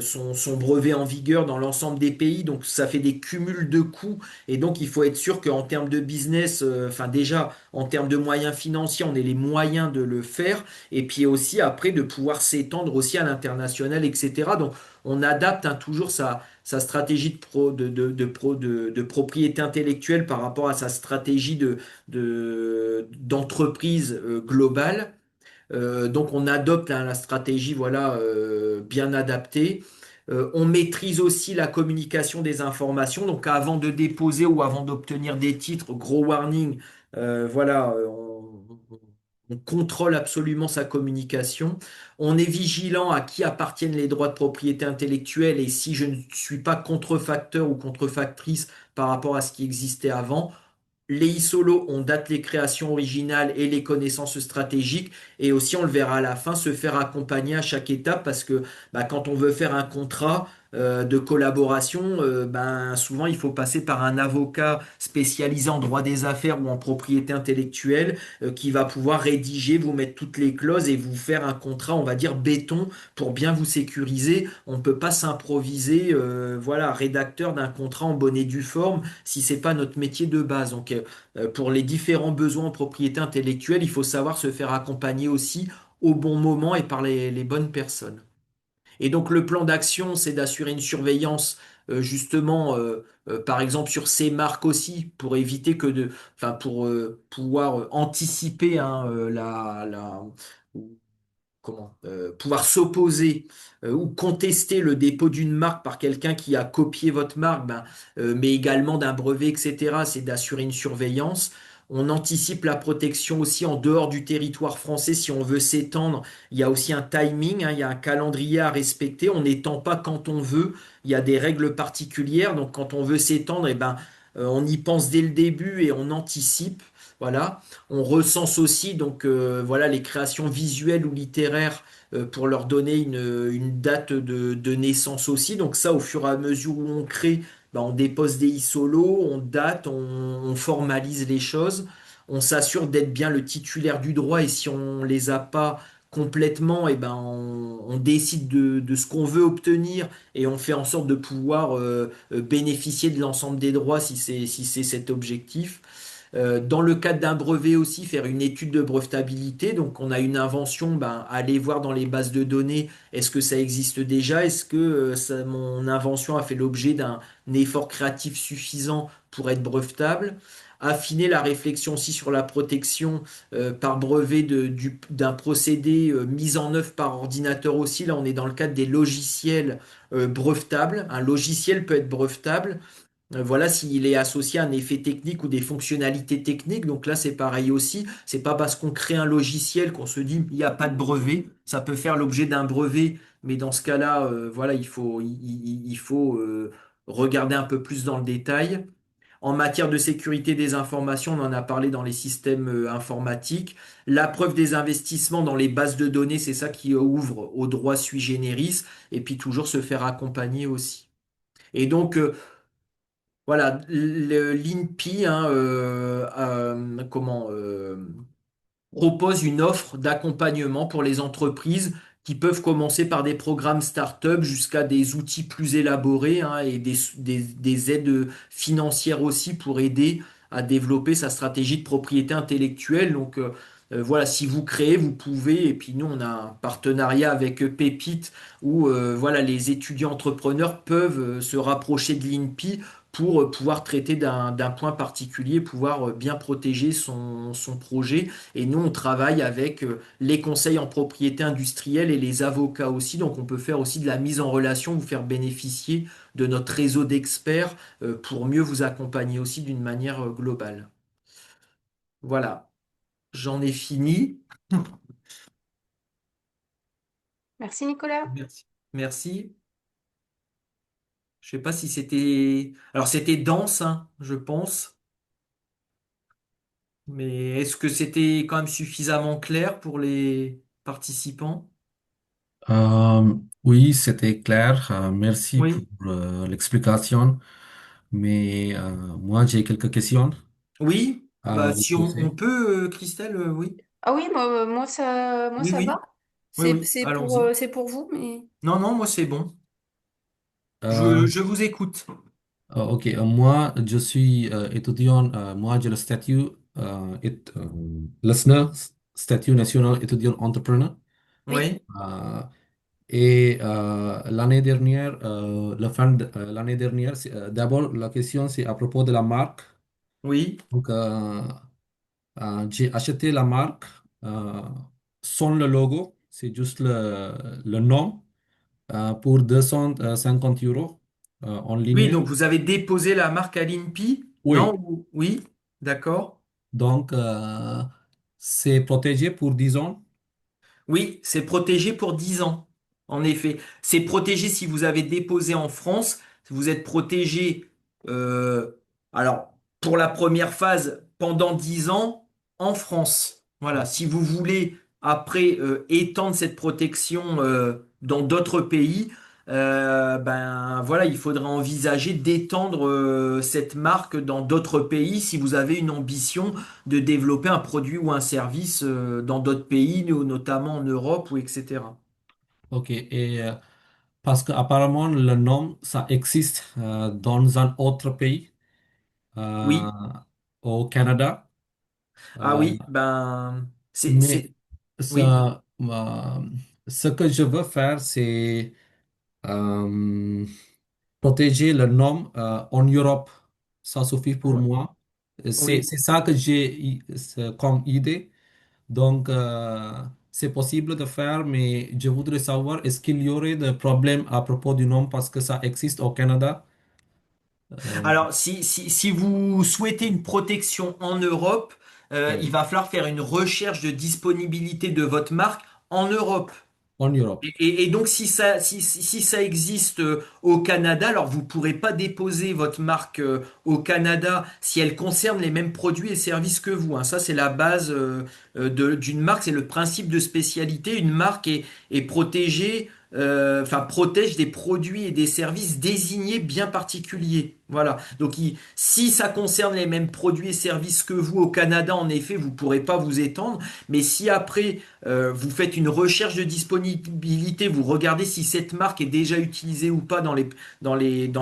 son brevet en vigueur dans l'ensemble des pays. Donc, ça fait des cumuls de coûts. Et donc, il faut être sûr qu'en termes de business, enfin déjà, en termes de moyens financiers, on ait les moyens de le faire. Et puis aussi, après, de pouvoir s'étendre aussi à l'international, etc. Donc, on adapte hein, toujours sa stratégie de propriété intellectuelle par rapport à sa stratégie d'entreprise globale. Donc on adopte hein, la stratégie voilà, bien adaptée. On maîtrise aussi la communication des informations. Donc avant de déposer ou avant d'obtenir des titres, gros warning, voilà, on contrôle absolument sa communication. On est vigilant à qui appartiennent les droits de propriété intellectuelle et si je ne suis pas contrefacteur ou contrefactrice par rapport à ce qui existait avant. Les e-solo, on date les créations originales et les connaissances stratégiques. Et aussi, on le verra à la fin, se faire accompagner à chaque étape parce que bah, quand on veut faire un contrat de collaboration, ben, souvent il faut passer par un avocat spécialisé en droit des affaires ou en propriété intellectuelle qui va pouvoir rédiger, vous mettre toutes les clauses et vous faire un contrat, on va dire béton, pour bien vous sécuriser. On ne peut pas s'improviser, voilà, rédacteur d'un contrat en bonne et due forme si c'est pas notre métier de base. Donc, pour les différents besoins en propriété intellectuelle, il faut savoir se faire accompagner aussi au bon moment et par les bonnes personnes. Et donc, le plan d'action, c'est d'assurer une surveillance, justement, par exemple, sur ces marques aussi, pour éviter enfin, pour pouvoir anticiper hein, comment pouvoir s'opposer ou contester le dépôt d'une marque par quelqu'un qui a copié votre marque, ben, mais également d'un brevet, etc. C'est d'assurer une surveillance. On anticipe la protection aussi en dehors du territoire français si on veut s'étendre. Il y a aussi un timing, hein, il y a un calendrier à respecter. On n'étend pas quand on veut. Il y a des règles particulières. Donc quand on veut s'étendre, eh ben, on y pense dès le début et on anticipe. Voilà. On recense aussi donc voilà les créations visuelles ou littéraires pour leur donner une date de naissance aussi. Donc ça, au fur et à mesure où on crée, bah, on dépose des e-solos, on date, on formalise les choses, on s'assure d'être bien le titulaire du droit et si on les a pas complètement, et ben on décide de ce qu'on veut obtenir et on fait en sorte de pouvoir bénéficier de l'ensemble des droits si c'est cet objectif. Dans le cadre d'un brevet aussi, faire une étude de brevetabilité. Donc, on a une invention, ben, aller voir dans les bases de données, est-ce que ça existe déjà? Est-ce que mon invention a fait l'objet d'un effort créatif suffisant pour être brevetable? Affiner la réflexion aussi sur la protection par brevet d'un procédé mis en œuvre par ordinateur aussi. Là, on est dans le cadre des logiciels brevetables. Un logiciel peut être brevetable. Voilà, s'il est associé à un effet technique ou des fonctionnalités techniques. Donc là, c'est pareil aussi. C'est pas parce qu'on crée un logiciel qu'on se dit il n'y a pas de brevet. Ça peut faire l'objet d'un brevet, mais dans ce cas-là, voilà, il faut regarder un peu plus dans le détail. En matière de sécurité des informations, on en a parlé dans les systèmes informatiques. La preuve des investissements dans les bases de données, c'est ça qui ouvre au droit sui generis. Et puis toujours se faire accompagner aussi. Et donc, voilà, l'INPI hein, propose une offre d'accompagnement pour les entreprises qui peuvent commencer par des programmes start-up jusqu'à des outils plus élaborés hein, et des aides financières aussi pour aider à développer sa stratégie de propriété intellectuelle. Donc voilà, si vous créez, vous pouvez. Et puis nous, on a un partenariat avec Pépite où voilà, les étudiants entrepreneurs peuvent se rapprocher de l'INPI pour pouvoir traiter d'un point particulier, pouvoir bien protéger son projet. Et nous, on travaille avec les conseils en propriété industrielle et les avocats aussi. Donc, on peut faire aussi de la mise en relation, vous faire bénéficier de notre réseau d'experts pour mieux vous accompagner aussi d'une manière globale. Voilà, j'en ai fini. Merci Nicolas. Merci. Merci. Je sais pas si c'était... Alors, c'était dense, hein, je pense. Mais est-ce que c'était quand même suffisamment clair pour les participants? Oui, c'était clair. Merci pour Oui. l'explication. mais moi, j'ai quelques questions Oui, à bah vous si on poser. peut, Christelle, oui. Ah oui, moi Oui, ça va. oui, oui, oui, allons-y. C'est pour vous, mais. Non, non, moi c'est bon. Euh, Je vous écoute. ok, moi, je suis étudiant. Moi, j'ai le statut listener, statut national étudiant entrepreneur. Oui, Oui, Et l'année dernière, l'année dernière, d'abord, la question, c'est à propos de la marque. oui. Donc, j'ai acheté la marque sans le logo, c'est juste le nom pour 250 € en Oui, ligne. donc vous avez déposé la marque à l'INPI, non? Oui, Oui, d'accord. donc c'est protégé pour 10 ans. Oui, c'est protégé pour 10 ans. En effet, c'est protégé si vous avez déposé en France. Vous êtes protégé, euh, alors, pour la première phase, pendant 10 ans en France. Voilà. Si vous voulez, après, étendre cette protection, dans d'autres pays, ben voilà, il faudra envisager d'étendre, cette marque dans d'autres pays si vous avez une ambition de développer un produit ou un service, dans d'autres pays, notamment en Europe ou etc. Ok, et parce qu'apparemment, le nom, ça existe dans un autre pays, euh, Oui, au Canada. ah Euh, oui, ben mais oui, ça, ce que je veux faire, c'est euh, protéger le nom en Europe. Ça suffit pour moi. oui. C'est ça que comme idée. Donc, c'est possible de faire, mais je voudrais savoir, est-ce qu'il y aurait des problèmes à propos du nom parce que ça existe au Canada? Euh, Alors si vous souhaitez une protection en Europe, il oui, va falloir faire une recherche de disponibilité de votre marque en Europe. en Europe. Et donc, si ça existe, au Canada, alors vous pourrez pas déposer votre marque, au Canada si elle concerne les mêmes produits et services que vous, hein. Ça, c'est la base, d'une marque, c'est le principe de spécialité. Une marque est protégée, enfin protège des produits et des services désignés bien particuliers. Voilà. Donc, si ça concerne les mêmes produits et services que vous au Canada, en effet, vous pourrez pas vous étendre. Mais si après vous faites une recherche de disponibilité, vous regardez si cette marque est déjà utilisée ou pas dans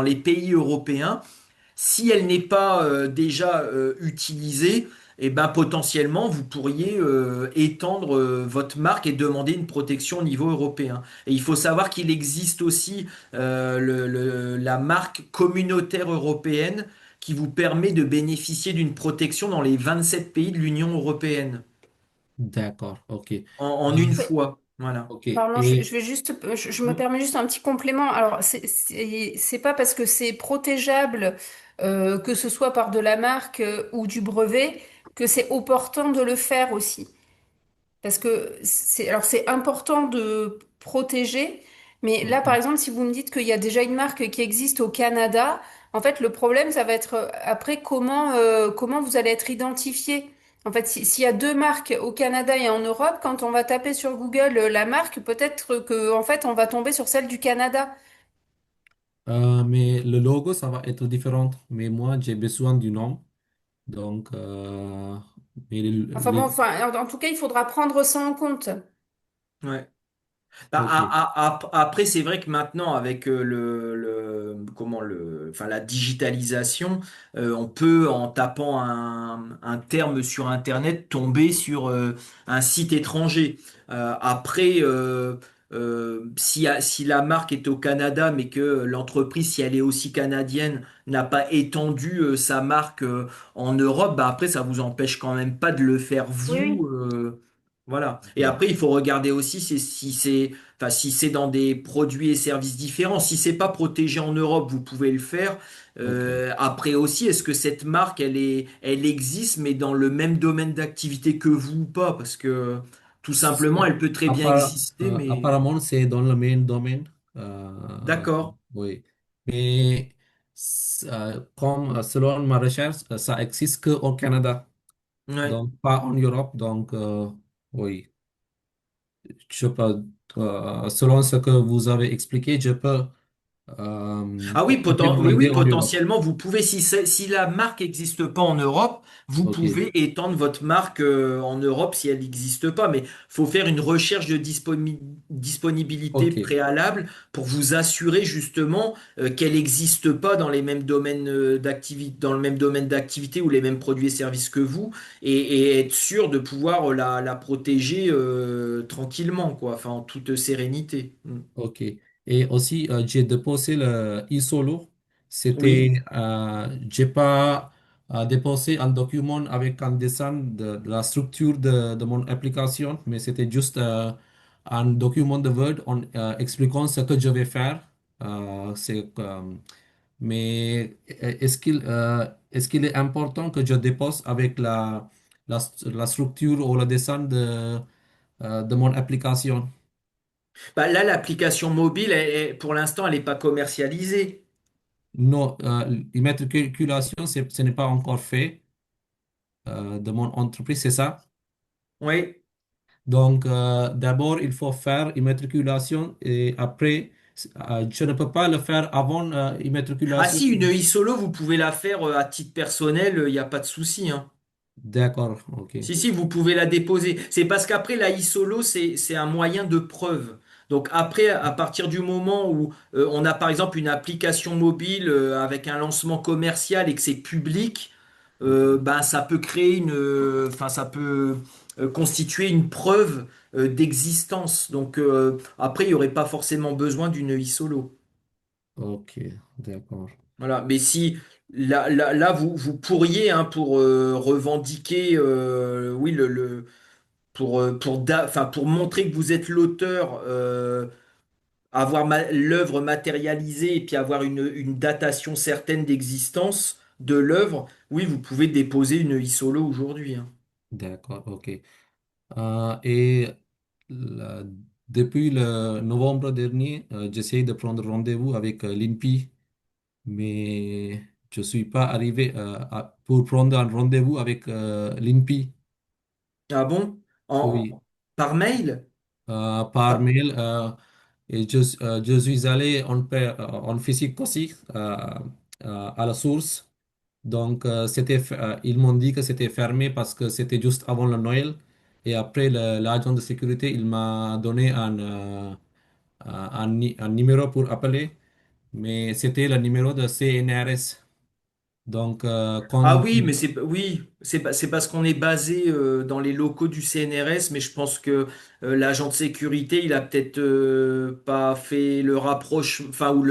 les pays européens. Si elle n'est pas, déjà, utilisée, et ben potentiellement vous pourriez, étendre, votre marque et demander une protection au niveau européen. Et il faut savoir qu'il existe aussi, la marque communautaire européenne qui vous permet de bénéficier d'une protection dans les 27 pays de l'Union européenne D'accord, ok. en une oui. fois. Voilà. Ok. Pardon, je Et vais juste, je me Oui, permets juste un petit complément. Alors, c'est pas parce que c'est protégeable, que ce soit par de la marque, ou du brevet, que c'est opportun de le faire aussi. Parce que alors c'est important de protéger, mais là, par mhm. exemple, si vous me dites qu'il y a déjà une marque qui existe au Canada, en fait, le problème, ça va être, après comment vous allez être identifié. En fait, s'il y a deux marques au Canada et en Europe, quand on va taper sur Google, la marque, peut-être que en fait, on va tomber sur celle du Canada. Mais le logo, ça va être différent. Mais moi, j'ai besoin du nom. Donc, mais Enfin bon, enfin, en tout cas, il faudra prendre ça en compte. ouais. Bah, ok, après, c'est vrai que maintenant, avec, enfin, la digitalisation, on peut, en tapant un terme sur Internet, tomber sur, un site étranger. Après, si la marque est au Canada, mais que l'entreprise, si elle est aussi canadienne, n'a pas étendu, sa marque, en Europe, bah après, ça vous empêche quand même pas de le faire Oui, vous. oui. Voilà. Et ok, après, il faut regarder aussi si c'est, enfin, si c'est dans des produits et services différents. Si c'est pas protégé en Europe, vous pouvez le faire. ok. Après aussi, est-ce que cette marque, elle existe, mais dans le même domaine d'activité que vous ou pas? Parce que tout simplement, elle peut très bien exister, mais Apparemment, c'est dans le même domaine. d'accord. Oui. Mais comme selon ma recherche, ça existe que au Canada, Ouais. donc pas en Europe. Donc, oui, je peux, selon ce que vous avez expliqué, je peux Ah oui, potentiellement oui, oui, l'idée en Europe. potentiellement, vous pouvez, si la marque n'existe pas en Europe, vous Ok, pouvez étendre votre marque en Europe si elle n'existe pas. Mais faut faire une recherche de disponibilité ok, préalable pour vous assurer justement qu'elle n'existe pas dans les mêmes domaines d'activité, dans le même domaine d'activité ou les mêmes produits et services que vous, et être sûr de pouvoir la protéger tranquillement, quoi, enfin en toute sérénité. Mm. ok. Et aussi, j'ai déposé le e-solo. Oui. J'ai pas déposé un document avec un dessin de la structure de mon application, mais c'était juste un document de Word expliquant ce que je vais faire. Mais est-ce qu'il est important que je dépose avec la structure ou le dessin de mon application? Bah là, l'application mobile, pour l'instant, elle n'est pas commercialisée. Non, l'immatriculation, ce n'est pas encore fait de mon entreprise, c'est ça? Oui. Donc, d'abord, il faut faire immatriculation et après, je ne peux pas le faire avant Ah immatriculation. si, une e-solo, vous pouvez la faire à titre personnel, il n'y a pas de souci, hein. D'accord, ok. Si, si, vous pouvez la déposer. C'est parce qu'après, la e-solo, c'est un moyen de preuve. Donc après, à partir du moment où on a par exemple une application mobile avec un lancement commercial et que c'est public, Ok, ben ça peut créer enfin ça peut constituer une preuve d'existence. Donc après, il n'y aurait pas forcément besoin d'une e-solo. ok, d'accord, Voilà. Mais si là vous pourriez hein, pour revendiquer oui enfin, pour montrer que vous êtes l'auteur, avoir l'œuvre matérialisée et puis avoir une datation certaine d'existence de l'œuvre, oui, vous pouvez déposer une e-solo aujourd'hui, hein. d'accord, ok. Et la- depuis le novembre dernier, j'essaie de prendre rendez-vous avec l'INPI, mais je ne suis pas arrivé pour prendre un rendez-vous avec l'INPI. Ah bon? Oui, Par mail? par Ah, mail. Et je suis allé en physique aussi à la source. Donc, ils m'ont dit que c'était fermé parce que c'était juste avant le Noël. Et après, l'agent de sécurité, il m'a donné un numéro pour appeler, mais c'était le numéro de CNRS. Donc, ah quand... oui, mais c'est parce qu'on est basé dans les locaux du CNRS, mais je pense que l'agent de sécurité, il a peut-être pas fait le rapproche, enfin ou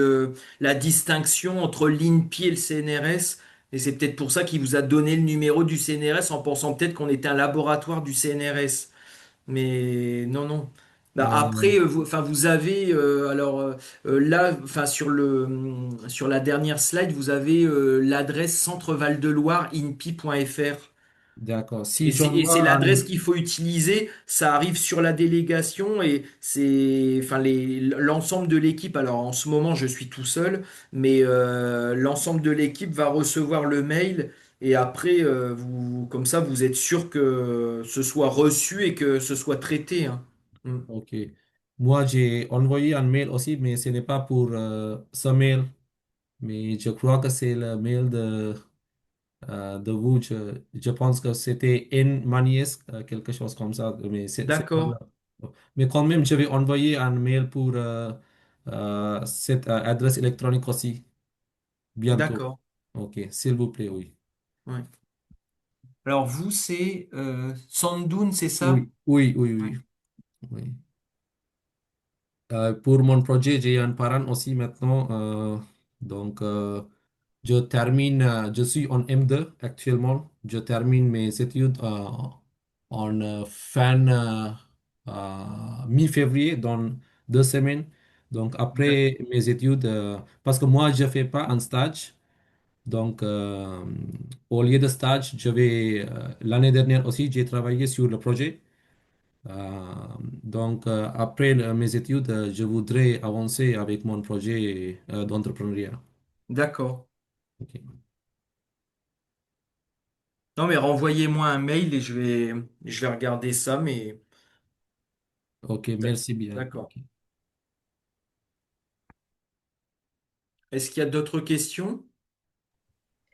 la distinction entre l'INPI et le CNRS, et c'est peut-être pour ça qu'il vous a donné le numéro du CNRS en pensant peut-être qu'on était un laboratoire du CNRS. Mais non, non. Bah, euh, après, enfin, vous avez là, enfin sur la dernière slide, vous avez l'adresse Centre Val de Loire inpi.fr. d'accord. Si Et c'est j'envoie l'adresse qu'il faut utiliser. Ça arrive sur la délégation et c'est, enfin, l'ensemble de l'équipe. Alors en ce moment, je suis tout seul, mais l'ensemble de l'équipe va recevoir le mail et après, comme ça, vous êtes sûr que ce soit reçu et que ce soit traité, hein. Mm. ok. Moi, j'ai envoyé un mail aussi, mais ce n'est pas pour ce mail, mais je crois que c'est le mail de vous. Je pense que c'était N Manies, quelque chose comme ça, mais c'est pas D'accord, grave. Mais quand même, je vais envoyer un mail pour cette adresse électronique aussi, bientôt. d'accord. Ok, s'il vous plaît, oui. Ouais. Alors vous, c'est Sandoun, c'est ça? Oui, oui, oui, Ouais. oui. Oui. Pour mon projet, j'ai un parent aussi maintenant. Donc, je suis en M2 actuellement. Je termine mes études en fin mi-février, dans 2 semaines. Donc, D'ac- après mes études, parce que moi, je ne fais pas un stage. Donc, au lieu de stage, l'année dernière aussi, j'ai travaillé sur le projet. Donc, après mes études, je voudrais avancer avec mon projet d'entrepreneuriat. D'accord. Ok, Non, mais renvoyez-moi un mail et je vais regarder ça, mais ok, merci bien. d'accord. Ok. Est-ce qu'il y a d'autres questions?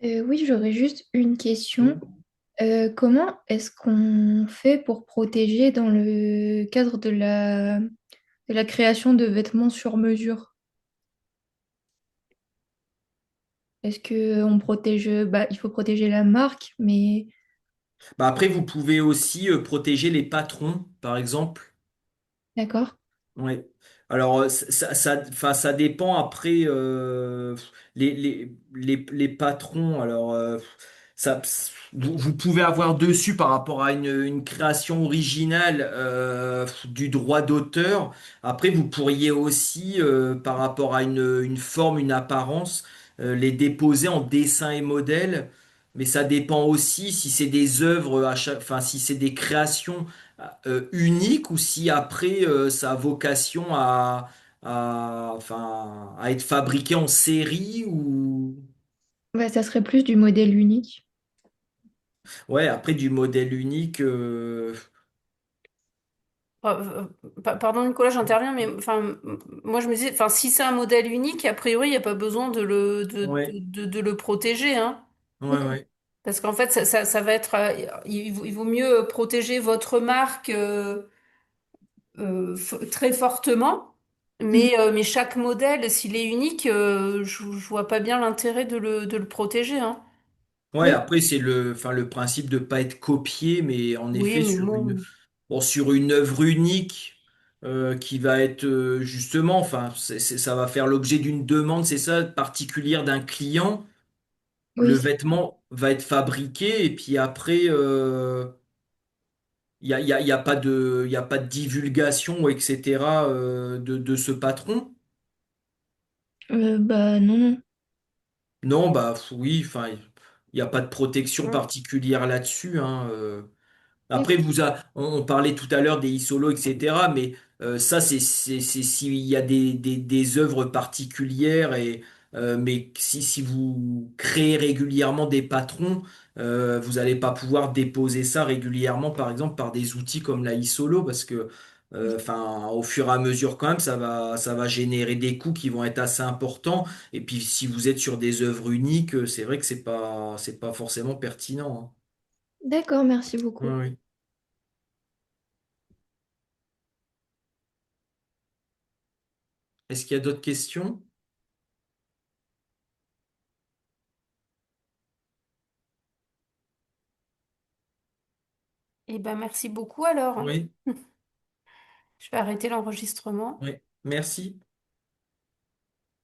Oui, j'aurais juste une question. Oui. Comment est-ce qu'on fait pour protéger dans le cadre de la création de vêtements sur mesure? Est-ce que on protège, bah, il faut protéger la marque, mais Bah après, vous pouvez aussi protéger les patrons, par exemple. d'accord. Ouais. Alors, enfin, ça dépend après les patrons. Alors, ça, vous pouvez avoir dessus par rapport à une création originale du droit d'auteur. Après, vous pourriez aussi, par rapport à une forme, une apparence, les déposer en dessin et modèle. Mais ça dépend aussi si c'est des œuvres enfin, si c'est des créations unique ou si après ça a vocation enfin, à être fabriqué en série ou Ouais, ça serait plus du modèle unique. ouais après du modèle unique Pardon Nicolas, j'interviens, mais enfin, moi je me disais, enfin, si c'est un modèle unique, a priori, il n'y a pas besoin ouais de le protéger, hein. ouais ouais Parce qu'en fait, ça va être, il vaut mieux protéger votre marque très fortement, Mm. mais chaque modèle, s'il est unique, je vois pas bien l'intérêt de le protéger, hein. ouais Oui, après c'est le principe de pas être copié mais en Oui, effet mais sur une bon. bon sur une œuvre unique qui va être justement enfin ça va faire l'objet d'une demande c'est ça particulière d'un client. Le oui, vêtement va être fabriqué et puis après, il y a pas de, y a pas de divulgation, etc. De ce patron. bah non, non. Non, bah oui, enfin, il n'y a pas de protection Mm. particulière là-dessus, hein. Après, D'accord. on parlait tout à l'heure des isolos, etc. Mais ça, c'est s'il y a des œuvres particulières mais si vous créez régulièrement des patrons, vous n'allez pas pouvoir déposer ça régulièrement, par exemple, par des outils comme la isolo, parce que, enfin, au fur et à mesure, quand même, ça va générer des coûts qui vont être assez importants. Et puis, si vous êtes sur des œuvres uniques, c'est vrai que c'est pas forcément pertinent, D'accord, merci hein. beaucoup. Ouais, ouais. Est-ce qu'il y a d'autres questions? Eh ben, merci beaucoup alors. Oui, Je vais arrêter l'enregistrement. oui. Merci.